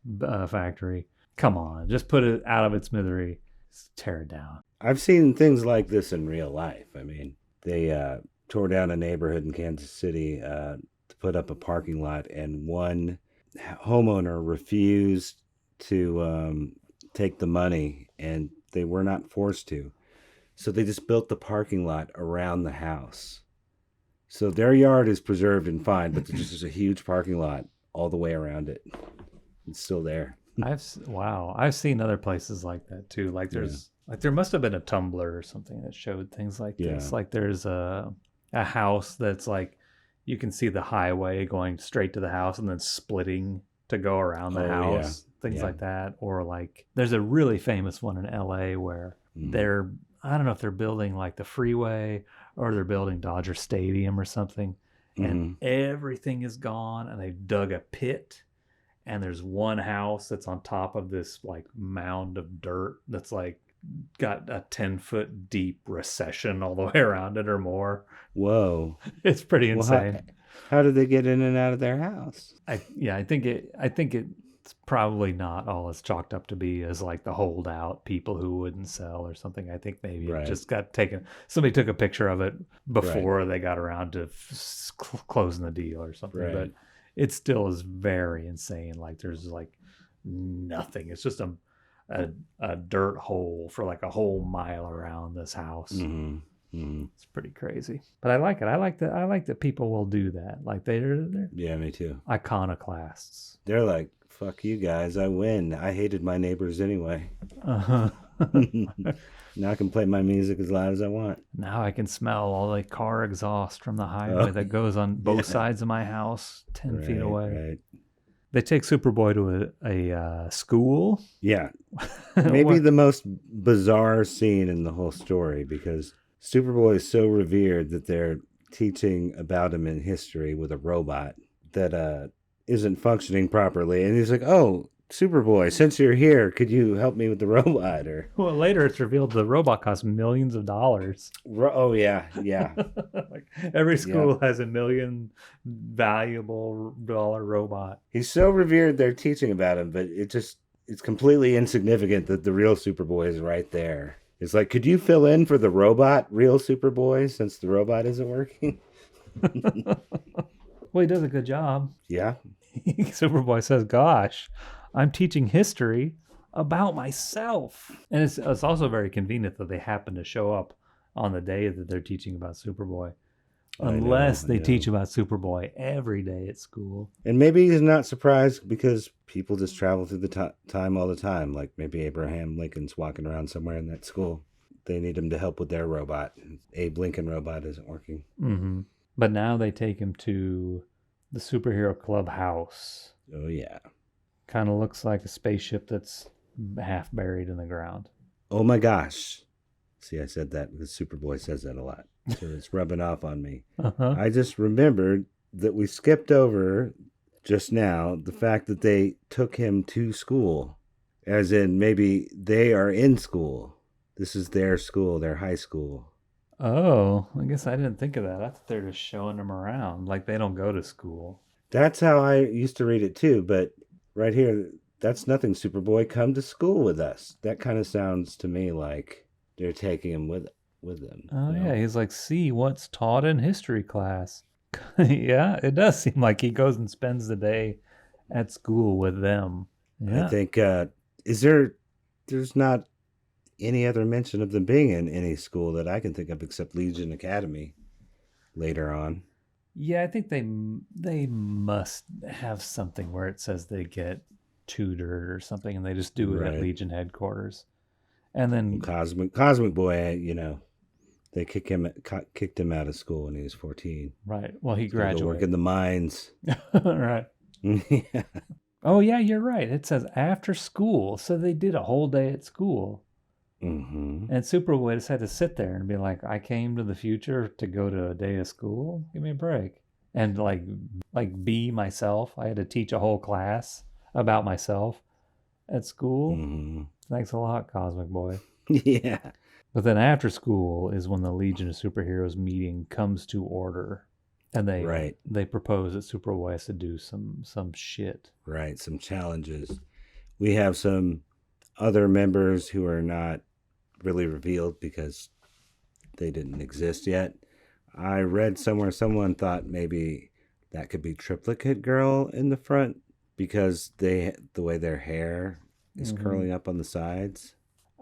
factory. Come on, just put it out of its misery. Just tear it down. I've seen things like this in real life. I mean, they tore down a neighborhood in Kansas City to put up a parking lot, and one homeowner refused to take the money, and they were not forced to. So they just built the parking lot around the house. So their yard is preserved and fine, but there's just a huge parking lot all the way around it. It's still there. I've seen other places like that too. Like there must have been a Tumblr or something that showed things like this. Like there's a house that's like you can see the highway going straight to the house and then splitting to go around the house. Things like that. Or like there's a really famous one in LA where I don't know if they're building like the freeway or they're building Dodger Stadium or something. And everything is gone and they've dug a pit and there's one house that's on top of this like mound of dirt that's like got a 10-foot deep recession all the way around it or more. Whoa. It's pretty insane. How did they get in and out of their house? I think it's probably not all it's chalked up to be as like the holdout people who wouldn't sell or something. I think maybe it just got taken. Somebody took a picture of it before they got around to closing the deal or something. Right. But it still is very insane. Like there's like nothing. It's just a dirt hole for like a whole mile around this house. It's pretty crazy, but I like it. I like that people will do that. Like they're me too. Iconoclasts. They're like, fuck you guys, I win. I hated my neighbors anyway. Now I can play my music as loud as I want. Now I can smell all the car exhaust from the highway that goes on both sides of my house 10 feet away. Right. They take Superboy to a school. Yeah. Maybe the most bizarre scene in the whole story, because Superboy is so revered that they're teaching about him in history with a robot that isn't functioning properly. And he's like, oh, Superboy, since you're here, could you help me with the robot? Or well, later it's revealed the robot costs millions of dollars. Oh yeah. Like every school has $1 million valuable dollar robot. He's so revered they're teaching about him, but it's completely insignificant that the real Superboy is right there. It's like, could you fill in for the robot, real Superboy, since the robot isn't working? Well, he does a good job. Yeah. Superboy says, gosh, I'm teaching history about myself. And it's also very convenient that they happen to show up on the day that they're teaching about Superboy. Unless I they know. teach about Superboy every day at school. And maybe he's not surprised because people just travel through the time all the time. Like maybe Abraham Lincoln's walking around somewhere in that school. They need him to help with their robot. Abe Lincoln robot isn't working. Mm-hmm. But now they take him to the superhero clubhouse. Oh, yeah. Kind of looks like a spaceship that's half buried in the ground. Oh, my gosh. See, I said that because Superboy says that a lot. So it's rubbing off on me. Uh-huh. I just remembered that we skipped over just now the fact that they took him to school. As in, maybe they are in school. This is their school, their high school. Oh, I guess I didn't think of that. I thought they were just showing him around. Like they don't go to school. That's how I used to read it too, but right here, that's nothing, Superboy. Come to school with us. That kind of sounds to me like they're taking him with them. Oh, yeah. He's like, see what's taught in history class. Yeah, it does seem like he goes and spends the day at school with them. Yeah. I think, there's not any other mention of them being in any school that I can think of except Legion Academy later on. Yeah, I think they must have something where it says they get tutored or something, and they just do it at Right. Legion headquarters. And then Cosmic Boy, they kicked him out of school when he was 14. right, well, he Go work graduated. in the mines. Right. Yeah. Oh yeah, you're right. It says after school, so they did a whole day at school. Mm-hmm. And Superboy just had to sit there and be like, I came to the future to go to a day of school. Give me a break. And like be myself. I had to teach a whole class about myself at school. Mm-hmm. Thanks a lot, Cosmic Boy. Yeah. But then after school is when the Legion of Superheroes meeting comes to order. And they propose that Superboy has to do some shit. Right. Some challenges. We have some other members who are not really revealed because they didn't exist yet. I read somewhere someone thought maybe that could be Triplicate Girl in the front because the way their hair is curling up on the sides.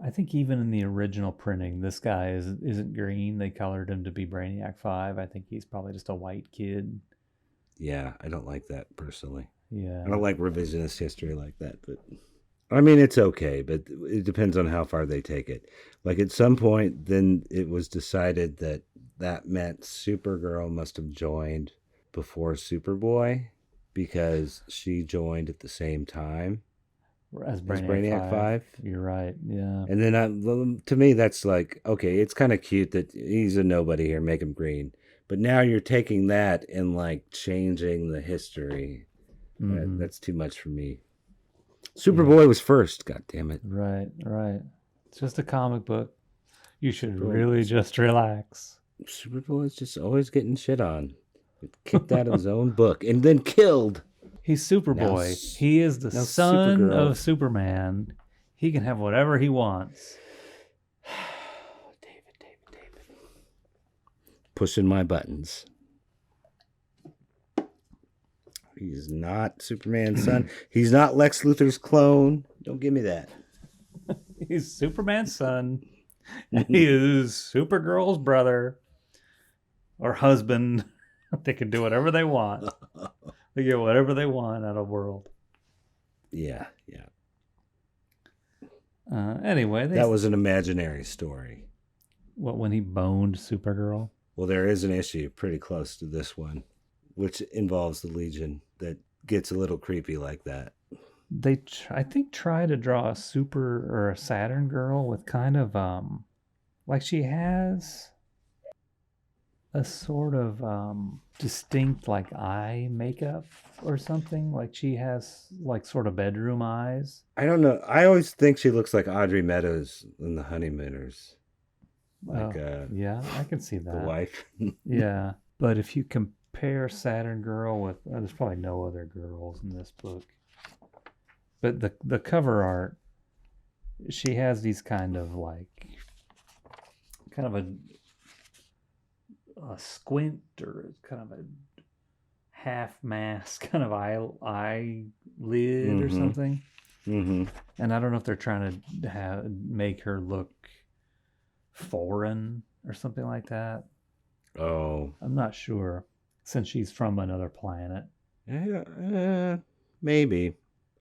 I think even in the original printing, this guy isn't green. They colored him to be Brainiac 5. I think he's probably just a white kid. Yeah, I don't like that personally. Yeah. I don't like revisionist history like that, but I mean, it's okay, but it depends on how far they take it. Like at some point, then it was decided that meant Supergirl must have joined before Superboy because she joined at the same time As as Brainiac, 5. You're right. Yeah. And then to me, that's like, okay, it's kind of cute that he's a nobody here, make him green. But now you're taking that and like changing the history. Mhm. That's too much for me. Superboy was first, god damn it. Right. It's just a comic book. You should Boy. really just relax. Superboy's just always getting shit on. Kicked out of his own book and then killed. He's Superboy. He is the son Supergirl. of Superman. He can have whatever he wants. David. Pushing my buttons. He's not Superman's son. He's not Lex Luthor's clone. Don't give me that. He's Superman's son. He is Supergirl's brother or husband. They can do whatever they want. They get whatever they want out of the world. Yeah. Anyway, That was an imaginary story. what, when he boned Supergirl? Well, there is an issue pretty close to this one, which involves the Legion that gets a little creepy like that. They, I think, try to draw a Super or a Saturn girl with kind of like she has a sort of distinct like eye makeup or something. Like she has like sort of bedroom eyes. I don't know. I always think she looks like Audrey Meadows in The Honeymooners. Like yeah, I can see that. the wife. Yeah, but if you compare Saturn Girl with, there's probably no other girls in this book. But the cover art, she has these kind of a squint or kind of a half mask kind of eyelid or something. Mm-hmm. And I don't know if they're trying to make her look foreign or something like that. Oh, I'm not sure, since she's from another planet. yeah, maybe.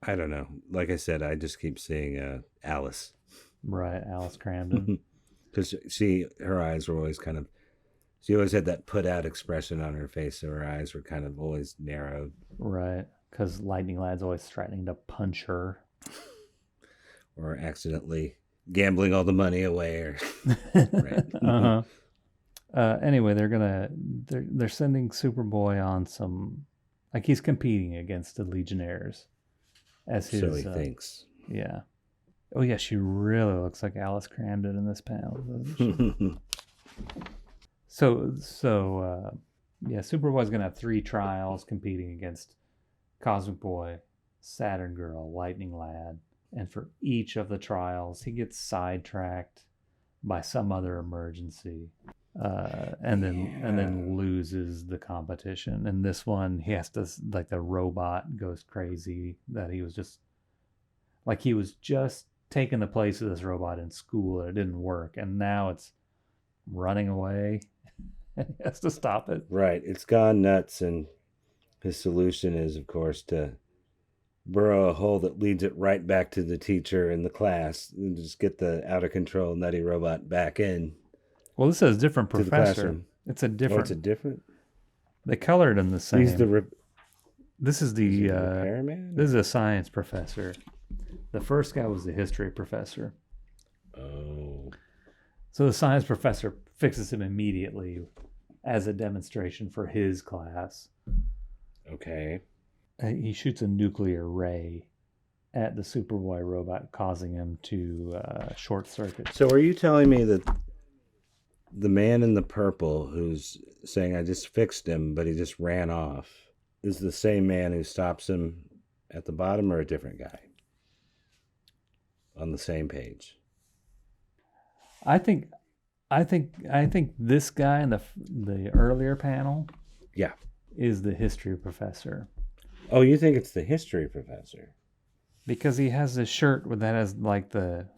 I don't know. Like I said, I just keep seeing Alice. Right, Alice Cramden. Because her eyes were always kind of, she always had that put out expression on her face, so her eyes were kind of always narrowed. Right, because Lightning Lad's always threatening to punch her. Or accidentally gambling all the money away. Or right. Uh-huh. Anyway, they're sending Superboy on some, like, he's competing against the Legionnaires as his. So he thinks. Yeah. Oh yeah, she really looks like Alice Cramden in this panel, doesn't she? Yeah, Superboy's gonna have 3 trials competing against Cosmic Boy, Saturn Girl, Lightning Lad, and for each of the trials, he gets sidetracked by some other emergency, and then loses the competition. And this one, he has to, like, the robot goes crazy that he was just taking the place of this robot in school, and it didn't work, and now it's running away, and he has to stop it. Right, it's gone nuts, and his solution is, of course, to burrow a hole that leads it right back to the teacher in the class and just get the out of control nutty robot back in. Well, this is a different professor. It's a different. Oh, it's a different. They colored him the same. He's the. This is the repairman? This is a science professor. The first guy was the history professor. Oh. So the science professor fixes him immediately as a demonstration for his class. Okay. He shoots a nuclear ray at the Superboy robot, causing him to short circuit. So are you telling me that the man in the purple who's saying I just fixed him, but he just ran off, is the same man who stops him at the bottom, or a different guy on the same page? I think this guy in the earlier panel, yeah, is the history professor. Oh, you think it's the history professor? Because he has this shirt that has like the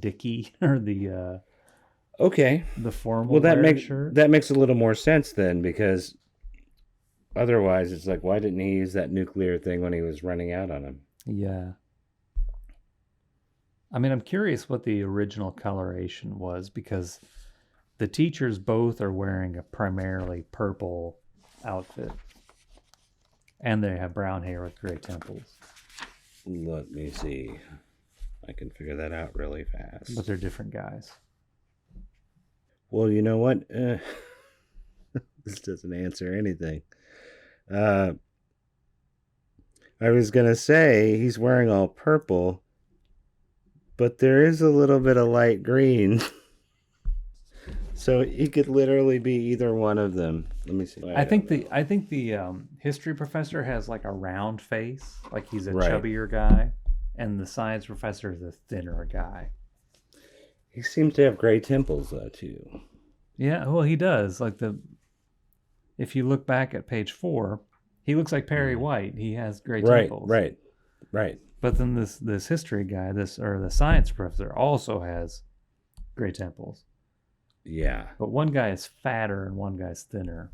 dicky or the okay, the formal shirt. That makes a little more sense then, because otherwise it's like, why didn't he use that nuclear thing when he was running out on him? Yeah. I mean, I'm curious what the original coloration was, because the teachers both are wearing a primarily purple outfit, and they have brown hair with gray temples. Let me see. I can figure that out really fast. But they're different guys. Well, you know what? This doesn't answer anything. I was going to say he's wearing all purple, but there is a little bit of light green. So he could literally be either one of them. Let me see. I think the history professor has like a round face, like he's a chubbier guy, and the science professor is a thinner guy. He seems to have gray temples though too. Yeah, well, he does. Like if you look back at page 4, he looks like Perry White. He has gray temples. Right. But then this history guy, the science professor, also has gray temples. Yeah. But one guy is fatter and one guy's thinner.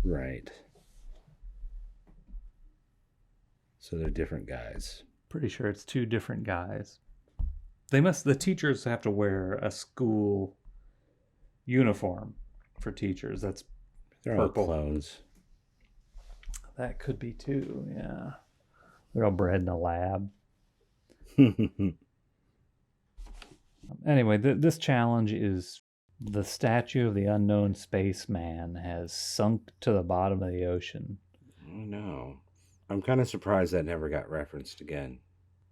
Right. So they're different guys. Pretty sure it's 2 different guys. The teachers have to wear a school uniform for teachers. They're purple. All clones. That could be too, yeah. They're all bred in a lab. Anyway, this challenge is the statue of the unknown spaceman has sunk to the bottom of the ocean. Oh, no. I'm kind of surprised that never got referenced again.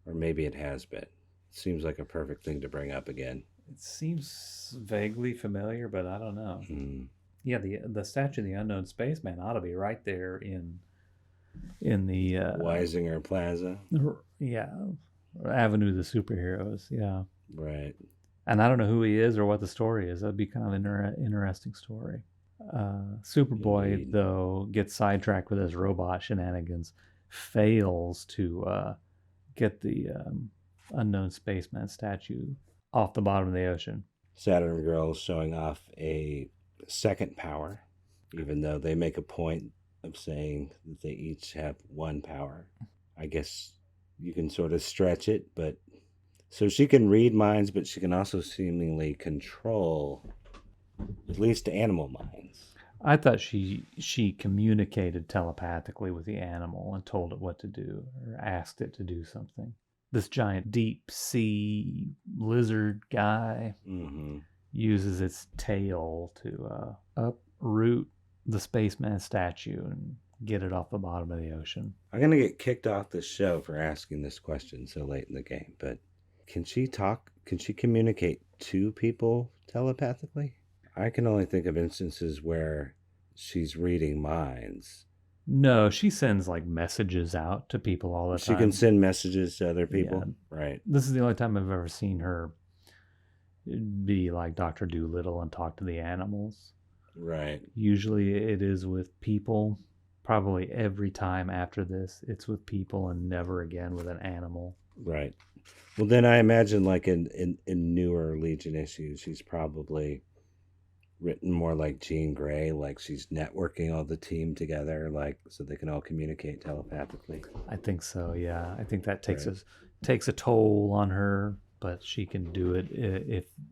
Or maybe it has been. It seems like a perfect thing to bring up again. It seems vaguely familiar, but I don't know. Mm. Yeah, the statue of the unknown spaceman ought to be right there in the Weisinger Plaza. Yeah, Avenue of the Superheroes. Yeah, right. And I don't know who he is or what the story is. That'd be kind of an interesting story. Superboy, Indeed. though, gets sidetracked with his robot shenanigans, fails to get the unknown spaceman statue off the bottom of the ocean. Saturn Girl showing off a second power, even though they make a point of saying that they each have one power. I guess you can sort of stretch it, but so she can read minds, but she can also seemingly control at least animal minds. I thought she communicated telepathically with the animal and told it what to do or asked it to do something. This giant deep sea lizard guy uses its tail to uproot the spaceman statue and get it off the bottom of the ocean. I'm going to get kicked off the show for asking this question so late in the game, but can she talk? Can she communicate to people telepathically? I can only think of instances where she's reading minds. No, she sends like messages out to people all the time. She can send messages to other people? Yeah. Right. This is the only time I've ever seen her be like Dr. Dolittle and talk to the animals. Right. Usually it is with people. Probably every time after this, it's with people and never again with an animal. Right. Well, then I imagine like in newer Legion issues, she's probably written more like Jean Grey, like she's networking all the team together, like so they can all communicate telepathically. I think so, yeah. I think that takes a toll on her, but she can do it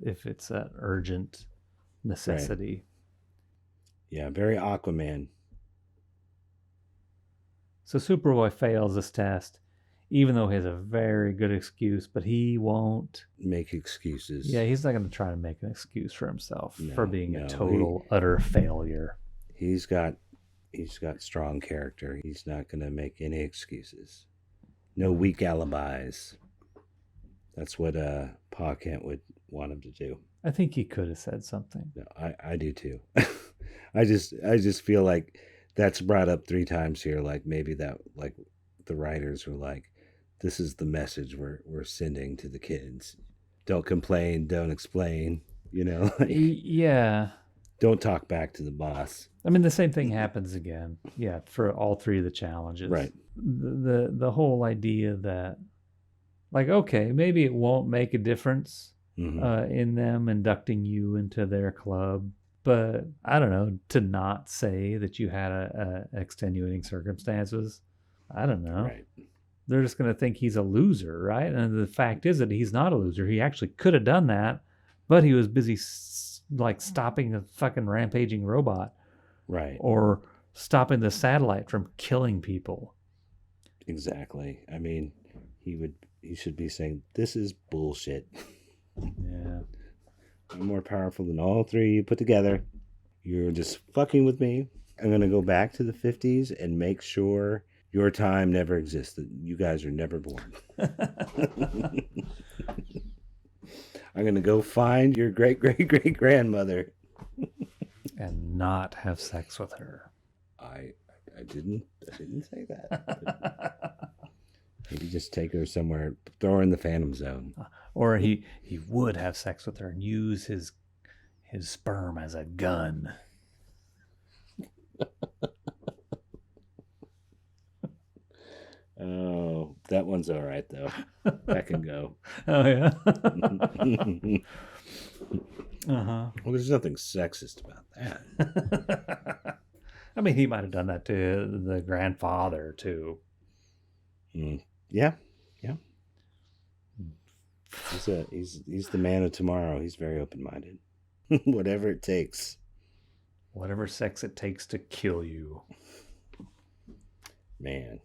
if it's an urgent necessity. Right. Yeah, very Aquaman. So Superboy fails this test, even though he has a very good excuse, but he won't make excuses. Yeah, he's not going to try to make an excuse for himself for being a total, utter failure. He's got strong character. He's not going to make any excuses. No weak alibis. That's what Pa Kent would want him to do. I think he could have said something. No, I do too. I just feel like that's brought up 3 times here. Like maybe that, like the writers were like, this is the message we're sending to the kids. Don't complain, don't explain, you know? Yeah. Don't talk back to the boss. I mean, the same thing happens again. Yeah, for all 3 of the challenges. Right. The whole idea that, like, okay, maybe it won't make a difference in them inducting you into their club. But I don't know, to not say that you had a extenuating circumstances, I don't know. Right. They're just going to think he's a loser, right? And the fact is that he's not a loser. He actually could have done that, but he was busy like stopping a fucking rampaging robot. Right. Or stopping the satellite from killing people. Exactly. I mean, he should be saying, this is bullshit. Yeah. I'm more powerful than all 3 you put together. You're just fucking with me. I'm going to go back to the 50s and make sure your time never existed. You guys are never born. I'm going to go find your great-great-great-grandmother. And not have sex with her. I didn't say that. Maybe just take her somewhere, throw her in the Phantom Zone. Or he would have sex with her and use his sperm as a gun. Oh, that one's all right, though. That can go. Oh, yeah? Uh-huh. Well, there's nothing sexist about that. I mean, he might have done that to the grandfather, too. Yeah. He's the man of tomorrow. He's very open-minded. Whatever it takes. Whatever sex it takes to kill you. Man.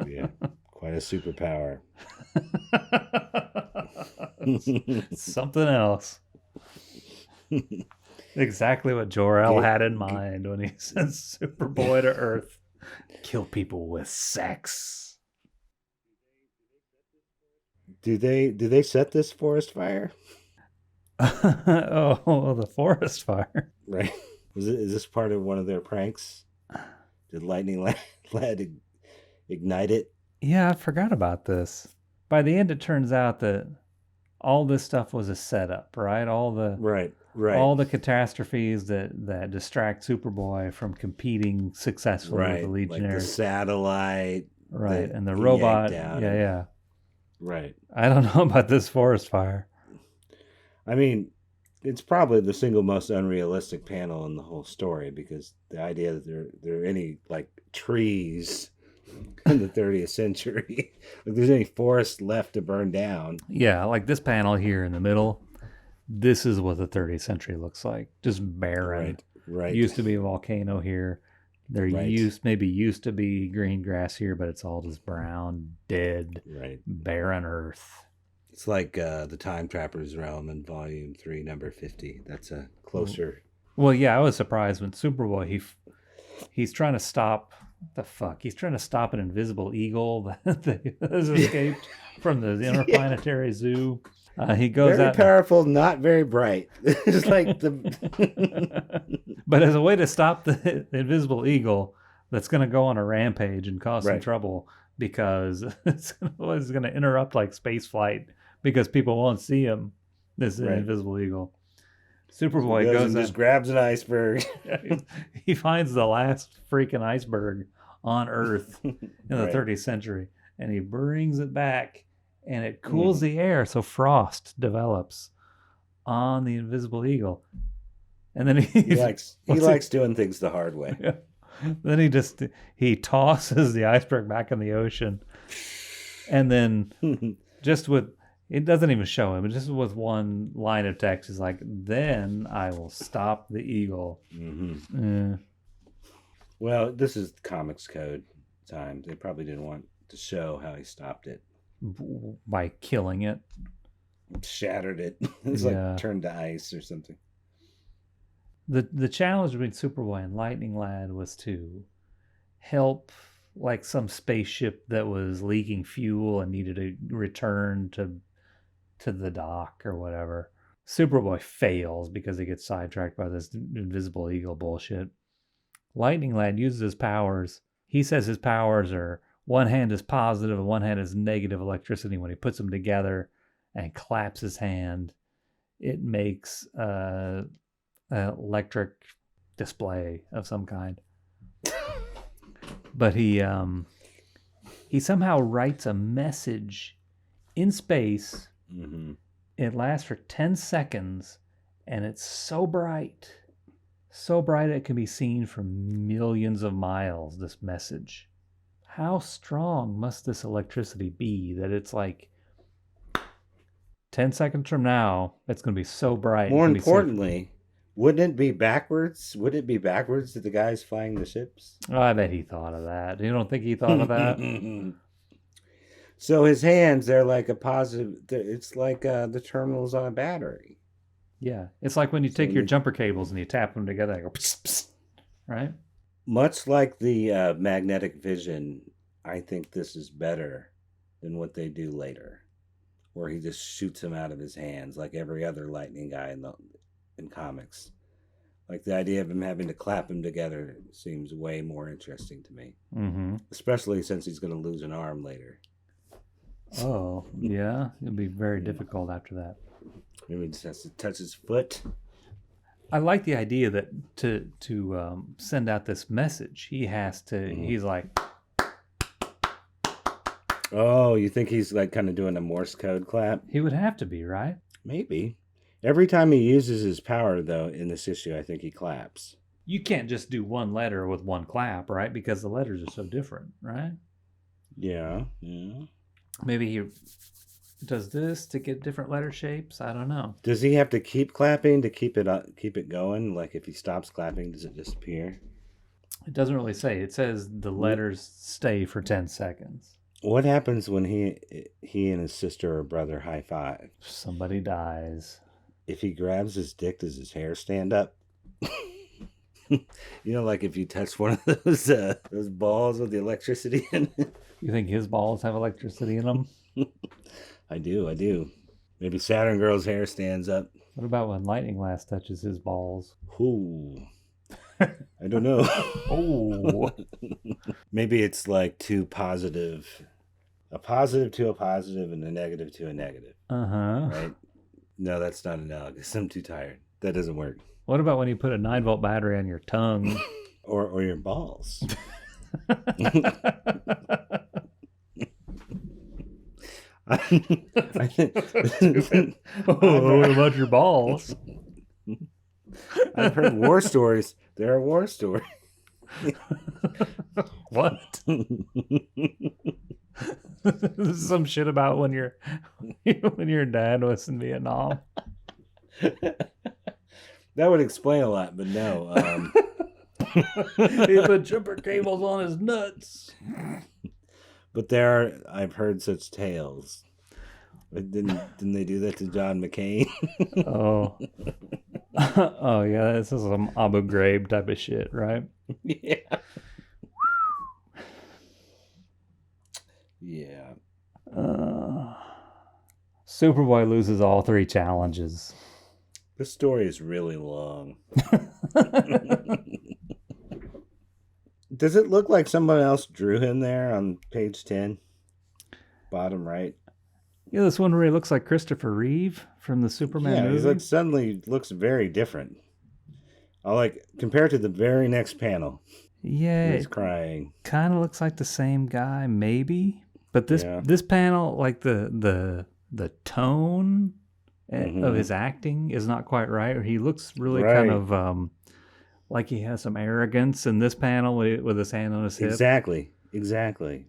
Yeah. Quite a superpower. Something else. Exactly what Jor-El had in mind when he sent Superboy to Earth. Kill people with sex. Do they set this forest fire? Oh, the forest fire. Right. Is this part of one of their pranks? Did Lightning Lad ignite it? Yeah, I forgot about this. By the end, it turns out that all this stuff was a setup, right? All the all the catastrophes that distract Superboy from competing successfully with the Legionnaires. Like the satellite. Right, and the robot. Yeah. Right. I don't know about this forest fire. I mean, It's probably the single most unrealistic panel in the whole story, because the idea that there are any like trees in the 30th century, like there's any forest left to burn down. Yeah, like this panel here in the middle. This is what the 30th century looks like. Just barren. Right. Used to be a volcano here. There used to be green grass here, but it's all just brown, dead, barren earth. It's like the Time Trapper's Realm in Volume 3, number 50. That's a closer. Well, yeah, I was surprised when Superboy, he's trying to stop He's trying to stop an invisible eagle that has escaped from the interplanetary zoo. He goes very out. Very powerful, not very bright. It's like But as a way to stop the invisible eagle that's going to go on a rampage and cause some trouble, because it's going to interrupt like space flight because people won't see him. This invisible eagle. Superboy goes and just grabs an iceberg. He finds the last freaking iceberg on Earth in the 30th century, and he brings it back, and it cools the air so frost develops on the invisible eagle. And then he likes doing things the hard way. Yeah. Then he tosses the iceberg back in the ocean, and then it doesn't even show him. Just with one line of text is like, "Then I will stop the eagle." Mm-hmm. Well, this is comics code time. They probably didn't want to show how he stopped it by killing it, shattered it. It's like turned to ice or something. The challenge between Superboy and Lightning Lad was to help like some spaceship that was leaking fuel and needed to return to the dock or whatever. Superboy fails because he gets sidetracked by this invisible eagle bullshit. Lightning Lad uses his powers. He says his powers are one hand is positive and one hand is negative electricity. When he puts them together and claps his hand, it makes electric display of some kind. But he somehow writes a message in space. Mm-hmm. It lasts for 10 seconds, and it's so bright it can be seen from millions of miles, this message. How strong must this electricity be that it's like 10 seconds from now, it's going to be so bright. More importantly, wouldn't it be backwards? Would it be backwards to the guys flying the ships? Oh, I bet he thought of that. You don't think he thought of that? So his hands, they're like a positive. It's like the terminals on a battery. Yeah. It's like when you take your jumper cables and you tap them together, they go pss, pss, right? Much like the magnetic vision, I think this is better than what they do later, where he just shoots them out of his hands like every other lightning guy in comics. Like the idea of him having to clap them together seems way more interesting to me. Mm-hmm. Especially since he's going to lose an arm later. Oh, yeah. It'll be very difficult after that. Maybe he just has to touch his foot. I like the idea that to send out this message, he has to, he's like... Oh, you think he's like kind of doing a Morse code clap? He would have to be, right? Maybe. Every time he uses his power, though, in this issue, I think he claps. You can't just do one letter with one clap, right? Because the letters are so different, right? Yeah. Maybe he does this to get different letter shapes. I don't know. Does he have to keep clapping to keep it going? Like if he stops clapping, does it disappear? It doesn't really say. It says the letters stay for 10 seconds. What happens when he and his sister or brother high five? Somebody dies. If he grabs his dick, does his hair stand up? Like if you touch one of those balls with the electricity in it. You think his balls have electricity in them? I do. Maybe Saturn Girl's hair stands up. What about when Lightning Lass touches his balls? Ooh. I don't know. Oh. Maybe it's like two positive. A positive to a positive and a negative to a negative. Uh-huh. Right? No, that's not analogous. I'm too tired. That doesn't work. What about when you put a 9-volt battery on your tongue? or your balls? What about your balls? I've heard war stories. There are war stories. What? This is some shit about when your dad was in Vietnam. That would explain a lot, but no. He put jumper cables on his nuts. But I've heard such tales. But didn't they do that to John McCain? Oh. Oh yeah, this is some Abu Ghraib type of shit, right? Yeah. Yeah. Superboy loses all 3 challenges. This story is really long. Does it look like someone else drew him there on page 10? Bottom right. Yeah, this one where he looks like Christopher Reeve from the Superman movie. Yeah, he suddenly looks very different. Compared to the very next panel. Yeah, He's crying. Kind of looks like the same guy, maybe. But this panel, like the tone of his acting is not quite right. Or he looks really kind of like he has some arrogance in this panel with his hand on his hip. Exactly.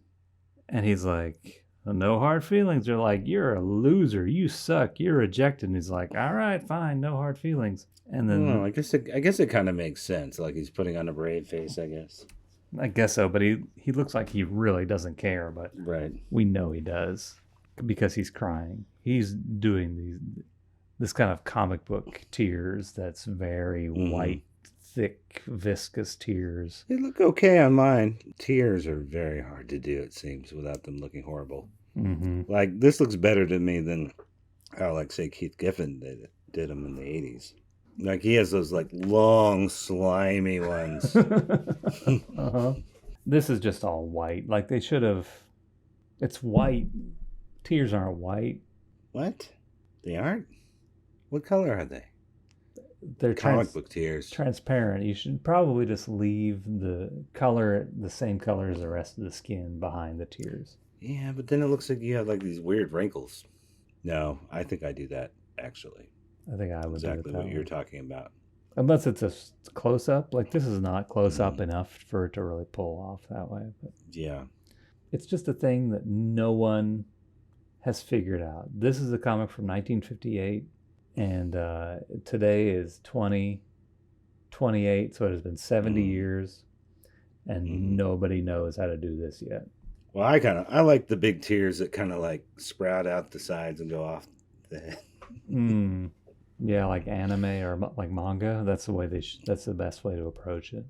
And he's like, no hard feelings. They're like, you're a loser. You suck. You're rejected. And he's like, all right, fine. No hard feelings. And then I guess it kind of makes sense. Like he's putting on a brave face, I guess. I guess so. But he looks like he really doesn't care. But right. We know he does because he's crying. He's doing this kind of comic book tears that's very white, thick, viscous tears. They look okay on mine. Tears are very hard to do, it seems, without them looking horrible. Like, this looks better to me than how, say, Keith Giffen did them in the 80s. Like, he has those, long, slimy ones. This is just all white. Like, they should have... It's white. Tears aren't white. What? They aren't? What color are they? They're comic book tears. Transparent. You should probably just leave the color the same color as the rest of the skin behind the tears. Yeah, but then it looks like you have these weird wrinkles. No, I think I do that, actually. I think I would exactly do it that what way. You're talking about. Unless it's a close up. Like this is not close up enough for it to really pull off that way. But yeah. It's just a thing that no one has figured out. This is a comic from 1958. And today is 2028, so it has been 70 years, and nobody knows how to do this yet. Well, I like the big tears that kind of sprout out the sides and go off the head. Yeah, like anime or like manga. That's the way that's the best way to approach it.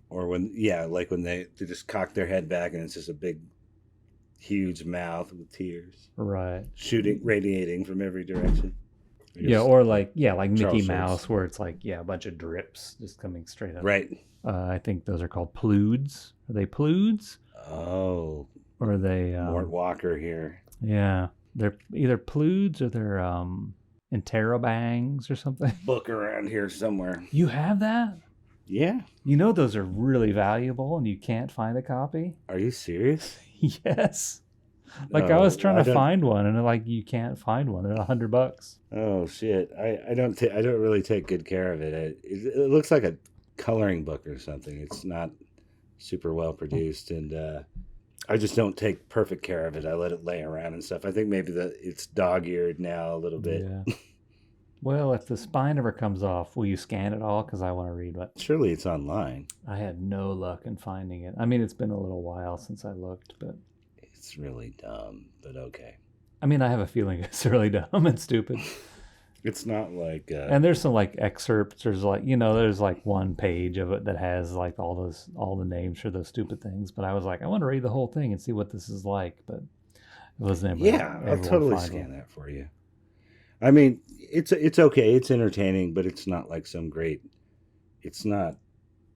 Or when they just cock their head back and it's just a big, huge mouth with tears, right? Radiating from every direction. Yeah, or like Mickey Mouse, where it's a bunch of drips just coming straight up. Right. I think those are called ploods. Are they ploods? Oh. Or are they... Mort Walker here. Yeah. They're either ploods or they're interrobangs or something. Book around here somewhere. You have that? Yeah. You know those are really valuable and you can't find a copy? Are you serious? Yes. I was trying to find one, and you can't find one. They're $100. Oh shit! I don't really take good care of it. It looks like a coloring book or something. It's not super well produced, and I just don't take perfect care of it. I let it lay around and stuff. I think maybe it's dog-eared now a little bit. Yeah. Well, if the spine ever comes off, will you scan it all? Because I want to read what. Surely it's online. I had no luck in finding it. I mean, it's been a little while since I looked, but. It's really dumb, but okay. I mean, I have a feeling it's really dumb and stupid. It's not like... and there's some excerpts. There's there's one page of it that has all the names for those stupid things. But I was I want to read the whole thing and see what this is like. But it was never... Yeah, I'll totally scan that for you. I mean, it's okay. It's entertaining, but it's not some great... It's not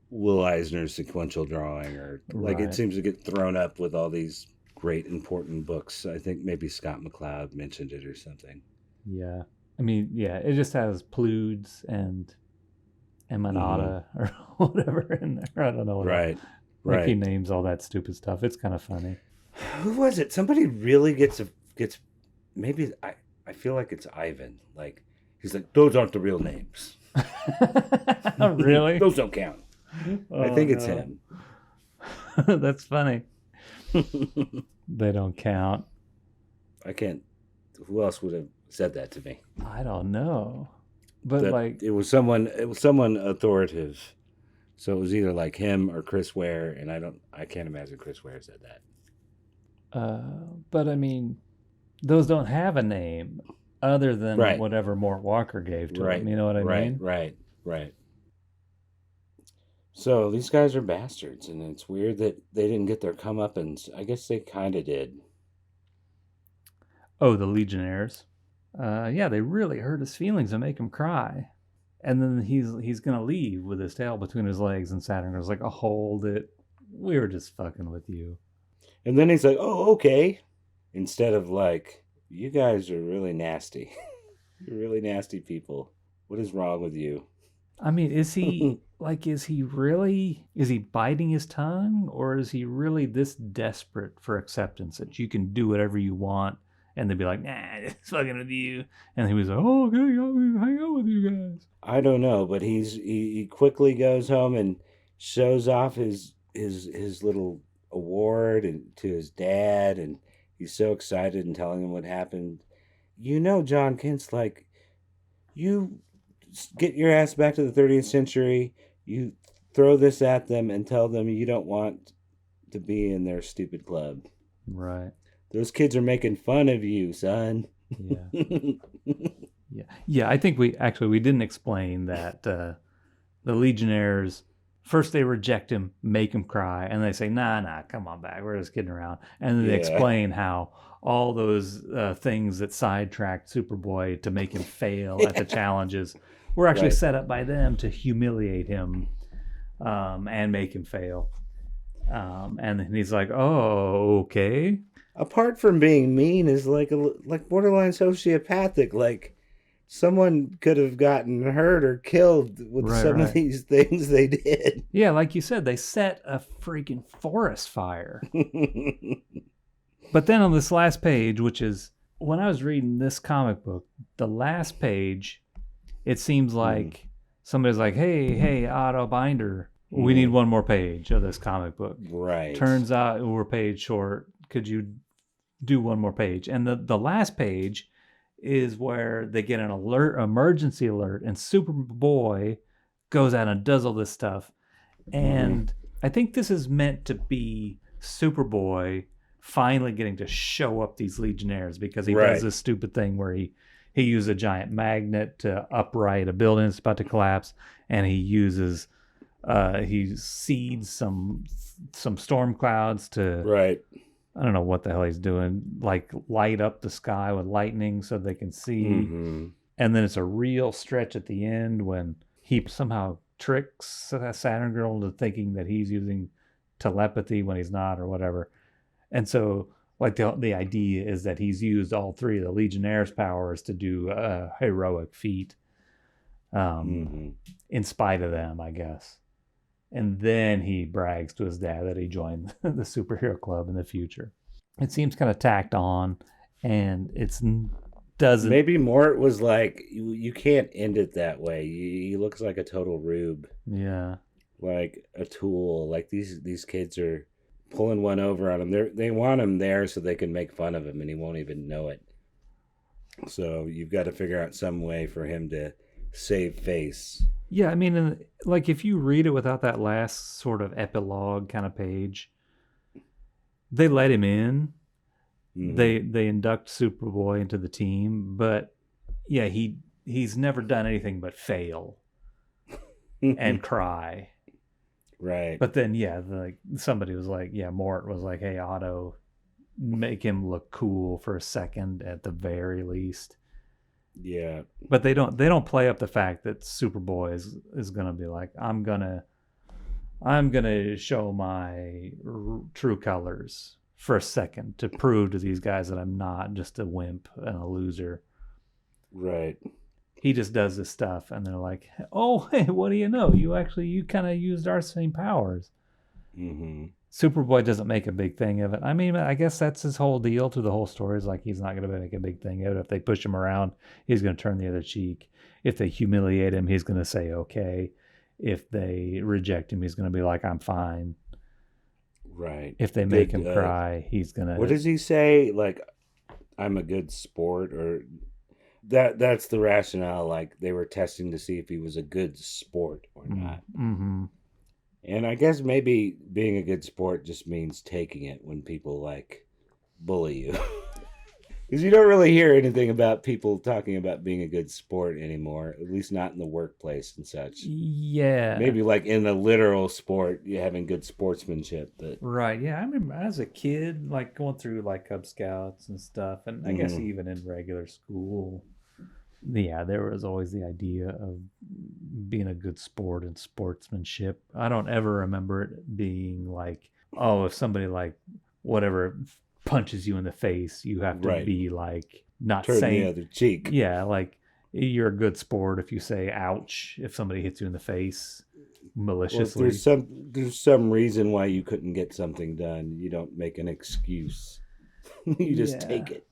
Will Eisner's sequential drawing or... It seems to get thrown up with all these... great important books. I think maybe Scott McCloud mentioned it or something. Yeah. I mean, yeah, it just has ploods and emanata or whatever in there. I don't know what right. He names all that stupid stuff. It's kind of funny. Who was it? Somebody really gets maybe I feel like it's Ivan. He's those aren't the real names. Really? Those don't count. Oh, I think it's no. him. That's funny. They don't count. I can't. Who else would have said that to me? I don't know. But That like, it was someone. It was someone authoritative. So it was either like him or Chris Ware, and I can't imagine Chris Ware said that. but I mean, those don't have a name other than Right. whatever Mort Walker gave to Right. them. You know what I mean? Right. So these guys are bastards, and it's weird that they didn't get their comeuppance. I guess they kind of did. Oh, the Legionnaires. Yeah, they really hurt his feelings and make him cry. And then he's gonna leave with his tail between his legs, and Saturn goes like, "Oh, hold it. We were just fucking with you." And then he's like, "Oh, okay," instead of like, "You guys are really nasty. You're really nasty people. What is wrong with you?" I mean, is he biting his tongue, or is he really this desperate for acceptance that you can do whatever you want? And they'd be like, "Nah, just fucking with you." And he was like, "Oh, okay, I'll hang out with you guys." I don't know, but he quickly goes home and shows off his little award and to his dad, and he's so excited and telling him what happened. John Kent's like, you get your ass back to the 30th century. You throw this at them and tell them you don't want to be in their stupid club. Right. Those kids are making fun of you, son. Yeah. Yeah. I think we didn't explain that the Legionnaires first they reject him, make him cry, and they say, "Nah, come on back. We're just kidding around." And then they explain how all those things that sidetracked Superboy to make him fail at the challenges were actually set up by them to humiliate him and make him fail. And he's like, "Oh, okay." Apart from being mean, is like borderline sociopathic. Like someone could have gotten hurt or killed with some of these things they did. Yeah, like you said, they set a freaking forest fire. But then on this last page, which is when I was reading this comic book, the last page, it seems like somebody's like, "Hey, Otto Binder, we need one more page of this comic book." Right. Turns out we're a page short. Could you do one more page? And the last page is where they get an emergency alert, and Superboy goes out and does all this stuff. And I think this is meant to be Superboy finally getting to show up these Legionnaires, because he does this stupid thing where he uses a giant magnet to upright a building that's about to collapse, and he seeds some storm clouds to I don't know what the hell he's doing, like light up the sky with lightning so they can see. And then it's a real stretch at the end when he somehow tricks Saturn Girl into thinking that he's using telepathy when he's not, or whatever. And so like the idea is that he's used all three of the Legionnaire's powers to do a heroic feat in spite of them, I guess. And then he brags to his dad that he joined the superhero club in the future. It seems kind of tacked on, and doesn't. Maybe Mort was like, you can't end it that way. He looks like a total rube. Yeah. Like a tool. Like these kids are pulling one over on him. They want him there so they can make fun of him, and he won't even know it. So you've got to figure out some way for him to save face. Yeah, I mean, like if you read it without that last sort of epilogue kind of page, they let him in. They induct Superboy into the team, but yeah, he's never done anything but fail and cry. Right. But then somebody was like, Mort was like, "Hey, Otto, make him look cool for a second at the very least." Yeah. But they don't play up the fact that Superboy is gonna be like, I'm gonna show my true colors for a second to prove to these guys that I'm not just a wimp and a loser. Right. He just does this stuff, and they're like, "Oh, hey, what do you know? You kind of used our same powers." Superboy doesn't make a big thing of it. I mean, I guess that's his whole deal to the whole story is like he's not going to make a big thing of it. If they push him around, he's going to turn the other cheek. If they humiliate him, he's going to say okay. If they reject him, he's going to be like, I'm fine. Right. If they make him cry, he's going to... What does he say? Like, I'm a good sport, or... That's the rationale. Like, they were testing to see if he was a good sport or not. Mm-hmm. And I guess maybe being a good sport just means taking it when people, like, bully you. Because you don't really hear anything about people talking about being a good sport anymore, at least not in the workplace and such. Yeah. Maybe, like, in a literal sport, you're having good sportsmanship. But... Right, yeah. I remember as a kid, like, going through, like, Cub Scouts and stuff, and I guess even in regular school... Yeah, there was always the idea of being a good sport and sportsmanship. I don't ever remember it being like, oh, if somebody like whatever punches you in the face, you have to be like not turn saying the other cheek. Yeah, like you're a good sport if you say ouch if somebody hits you in the face maliciously. Well, there's some reason why you couldn't get something done. You don't make an excuse. You just take it.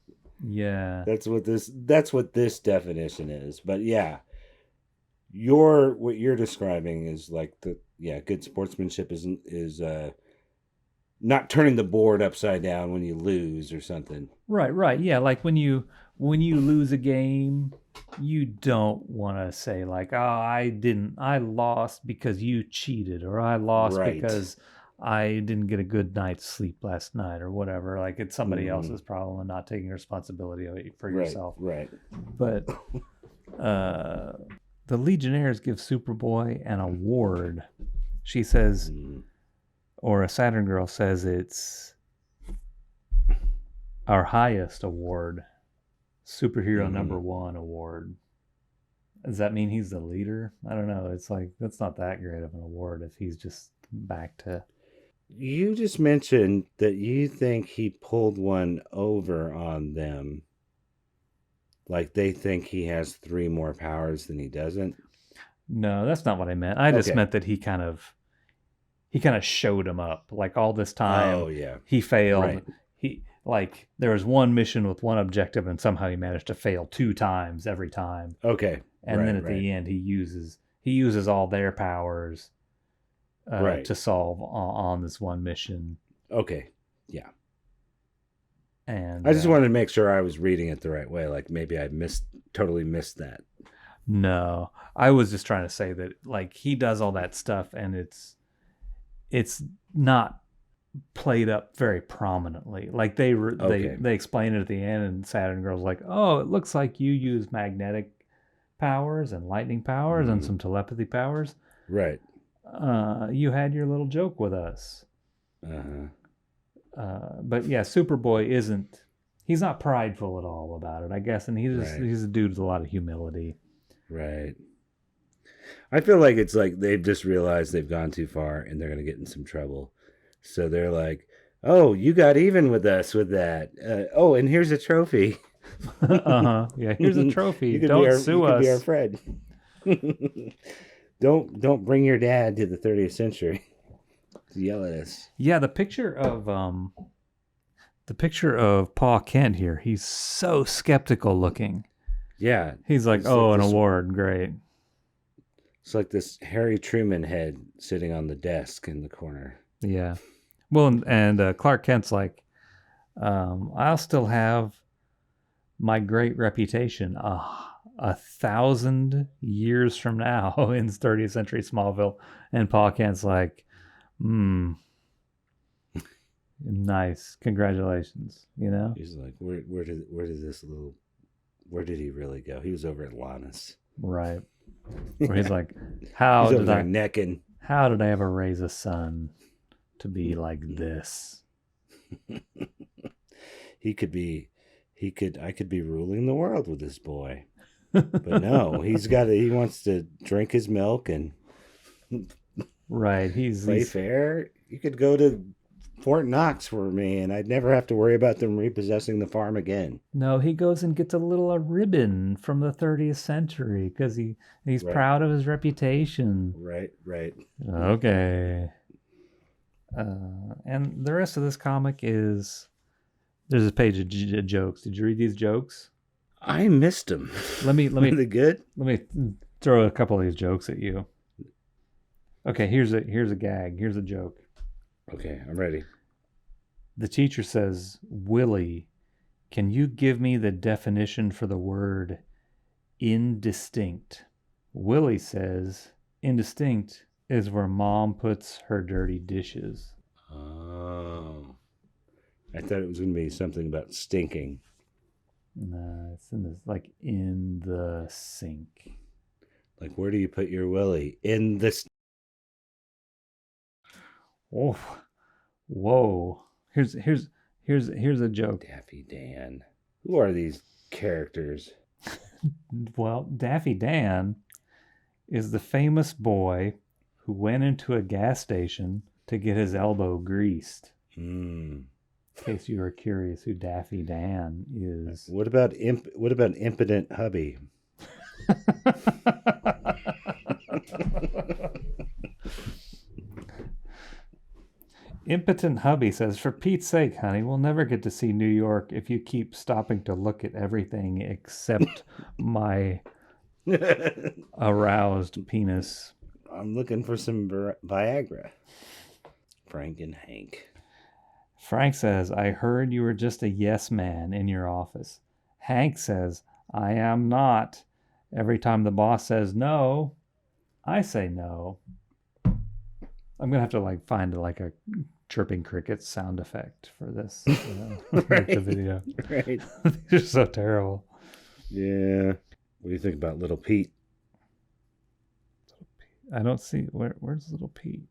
Yeah, that's what this definition is. But yeah, what you're describing is like good sportsmanship is not turning the board upside down when you lose or something. Right. Yeah, like when you lose a game, you don't want to say like, oh, I lost because you cheated, or I lost because I didn't get a good night's sleep last night or whatever. Like it's somebody else's problem and not taking responsibility for yourself. Right. But the Legionnaires give Superboy an award. She says, or a Saturn girl says it's our highest award, superhero number 1 award. Does that mean he's the leader? I don't know. It's like, that's not that great of an award if he's just back to... You just mentioned that you think he pulled one over on them. Like they think he has 3 more powers than he doesn't. No, that's not what I meant. I just meant that he kind of showed him up. Like all this time, he failed. Right. He like there was one mission with one objective, and somehow he managed to fail 2 times every time. Okay, and then at the end, he uses all their powers. To solve on this one mission. Okay, yeah. And I just wanted to make sure I was reading it the right way. Like maybe I totally missed that. No, I was just trying to say that like he does all that stuff, and it's not played up very prominently. Like they explain it at the end, and Saturn Girl's like, "Oh, it looks like you use magnetic powers and lightning powers and some telepathy powers." Right. You had your little joke with us. But yeah, Superboy he's not prideful at all about it, I guess. And he's a dude with a lot of humility. Right. I feel like it's like they've just realized they've gone too far and they're going to get in some trouble. So they're like, oh, you got even with us with that. Oh, and here's a trophy. Yeah, here's a trophy. Don't sue us. You could be our friend. Don't bring your dad to the 30th century to yell at us. Yeah, the picture of Pa Kent here, he's so skeptical looking. Yeah. He's like, an award, great. It's like this Harry Truman head sitting on the desk in the corner. Yeah. Well, and Clark Kent's like, I'll still have my great reputation 1,000 years from now in 30th century Smallville. And Pa Kent's like, nice, congratulations. You know, he's like, where did he really go? He was over at Lannis, right? Where he's like, how did I ever raise a son to be like this? I could be ruling the world with this boy. But no, he wants to drink his milk and play fair. You could go to Fort Knox for me, and I'd never have to worry about them repossessing the farm again. No, he goes and gets a ribbon from the 30th century because he's proud of his reputation. Right. Okay. And the rest of this comic is there's a page of jokes. Did you read these jokes? I missed them. Let me Are they good? let me throw a couple of these jokes at you. Okay, here's a gag. Here's a joke. Okay, I'm ready. The teacher says, "Willie, can you give me the definition for the word indistinct?" Willie says, "Indistinct is where mom puts her dirty dishes." Oh. I thought it was going to be something about stinking. No, it's in the sink. Like, where do you put your willy? In this. Oh, whoa! Here's a joke. Daffy Dan. Who are these characters? Well, Daffy Dan is the famous boy who went into a gas station to get his elbow greased. Hmm. In case you were curious who Daffy Dan is. What about impotent hubby? Impotent hubby says, "For Pete's sake, honey, we'll never get to see New York if you keep stopping to look at everything except my aroused penis." I'm looking for some Viagra. Frank and Hank. Frank says, "I heard you were just a yes man in your office." Hank says, "I am not. Every time the boss says no, I say no." I'm going to have to find a chirping crickets sound effect for this Right. the video. Right. These are so terrible. Yeah. What do you think about Little Pete? I don't see where's Little Pete.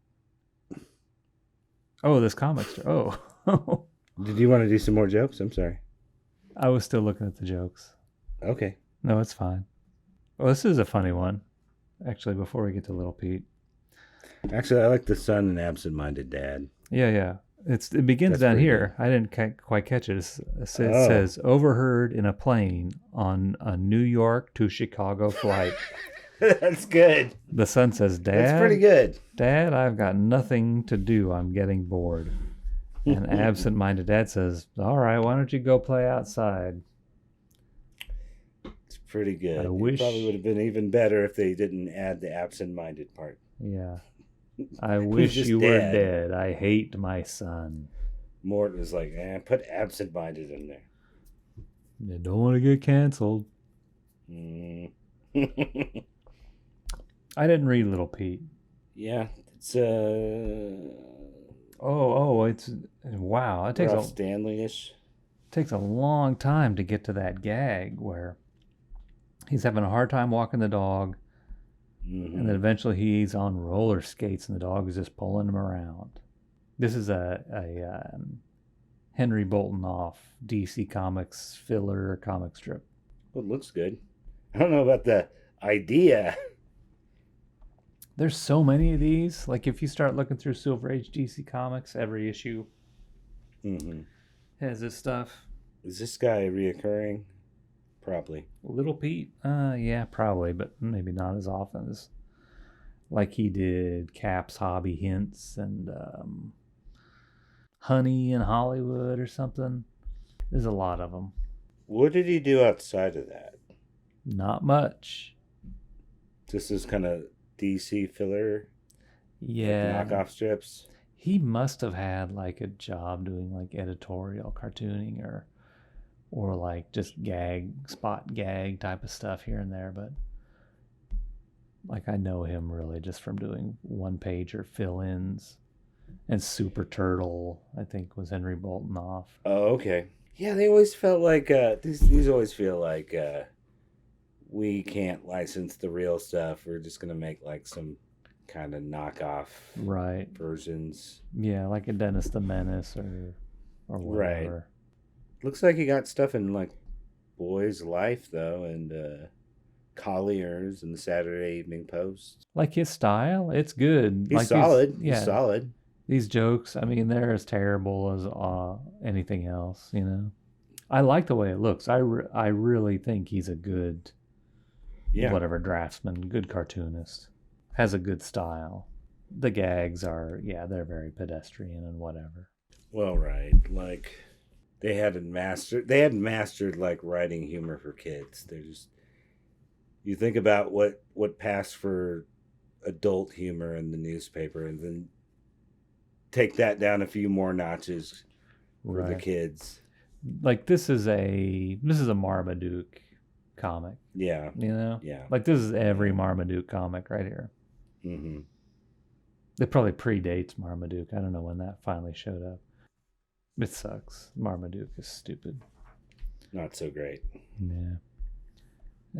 Oh, this comic store. Oh. Did you want to do some more jokes? I'm sorry. I was still looking at the jokes. Okay. No, it's fine. Well, this is a funny one. Actually, before we get to Little Pete. Actually, I like the son and absent-minded dad. Yeah. It begins That's down pretty here. I didn't quite catch it. It says, "Overheard in a plane on a New York to Chicago flight." That's good. The son says, "Dad, That's pretty good. Dad, I've got nothing to do. I'm getting bored." And absent-minded dad says, "All right, why don't you go play outside?" It's pretty good. I wish- It probably would have been even better if they didn't add the absent-minded part. Yeah. "I wish just you were dead. dead. I hate my son." Mort was like, put absent-minded in there. You don't want to get canceled. Mm. I didn't read Little Pete. Yeah, it's Oh, it's wow. It Ralph Stanley-ish. takes a long time to get to that gag where he's having a hard time walking the dog, and then eventually he's on roller skates and the dog is just pulling him around. This is a Henry Bolton off DC Comics filler comic strip. Well, it looks good. I don't know about the idea. There's so many of these. Like if you start looking through Silver Age DC Comics, every issue has this stuff. Is this guy reoccurring? Probably. Little Pete? Yeah, probably, but maybe not as often as like he did Cap's Hobby Hints and Honey in Hollywood or something. There's a lot of them. What did he do outside of that? Not much. This is kind of DC filler? Yeah. Knockoff strips? He must have had like a job doing like editorial cartooning or like just spot gag type of stuff here and there, but like I know him really just from doing one page or fill-ins. And Super Turtle, I think, was Henry Bolton off. Oh, okay. Yeah, they always felt like these always feel like we can't license the real stuff. We're just gonna make like some kind of knockoff versions. Yeah, like a Dennis the Menace or whatever. Right. Looks like he got stuff in like Boy's Life though, and Collier's and the Saturday Evening Post. Like his style, it's good. He's like solid. He's solid. These jokes, I mean, they're as terrible as anything else, you know. I like the way it looks. I really think he's a good, draftsman, good cartoonist. Has a good style. the gags are, they're very pedestrian and whatever. Well, right. Like they hadn't mastered like writing humor for kids. They're just, you think about what passed for adult humor in the newspaper and then take that down a few more notches for the kids. Like this is a Marmaduke comic. Yeah. You know? Yeah. Like this is every Marmaduke comic right here. Mm-hmm. It probably predates Marmaduke. I don't know when that finally showed up. It sucks. Marmaduke is stupid. Not so great. Yeah.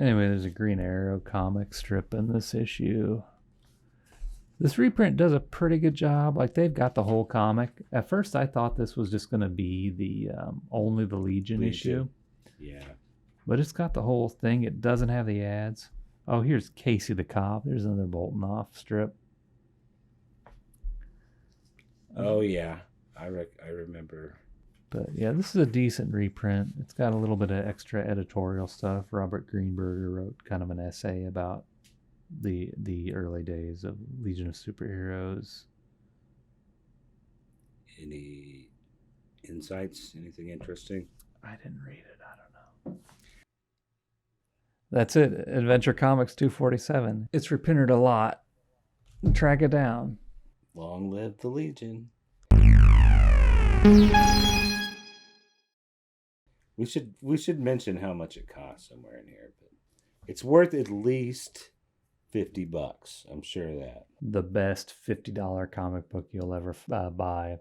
Anyway, there's a Green Arrow comic strip in this issue. This reprint does a pretty good job. Like they've got the whole comic. At first, I thought this was just going to be the only the Legion issue. Yeah. But it's got the whole thing. It doesn't have the ads. Oh, here's Casey the Cop. There's another Bolton off strip. Oh yeah, I remember. But yeah, this is a decent reprint. It's got a little bit of extra editorial stuff. Robert Greenberger wrote kind of an essay about the early days of Legion of Superheroes. Any insights? Anything interesting? I didn't read it. I don't know. That's it. Adventure Comics 247. It's reprinted a lot. Track it down. Long live the Legion. We should mention how much it costs somewhere in here, but it's worth at least $50. I'm sure of that. The best $50 comic book you'll ever buy.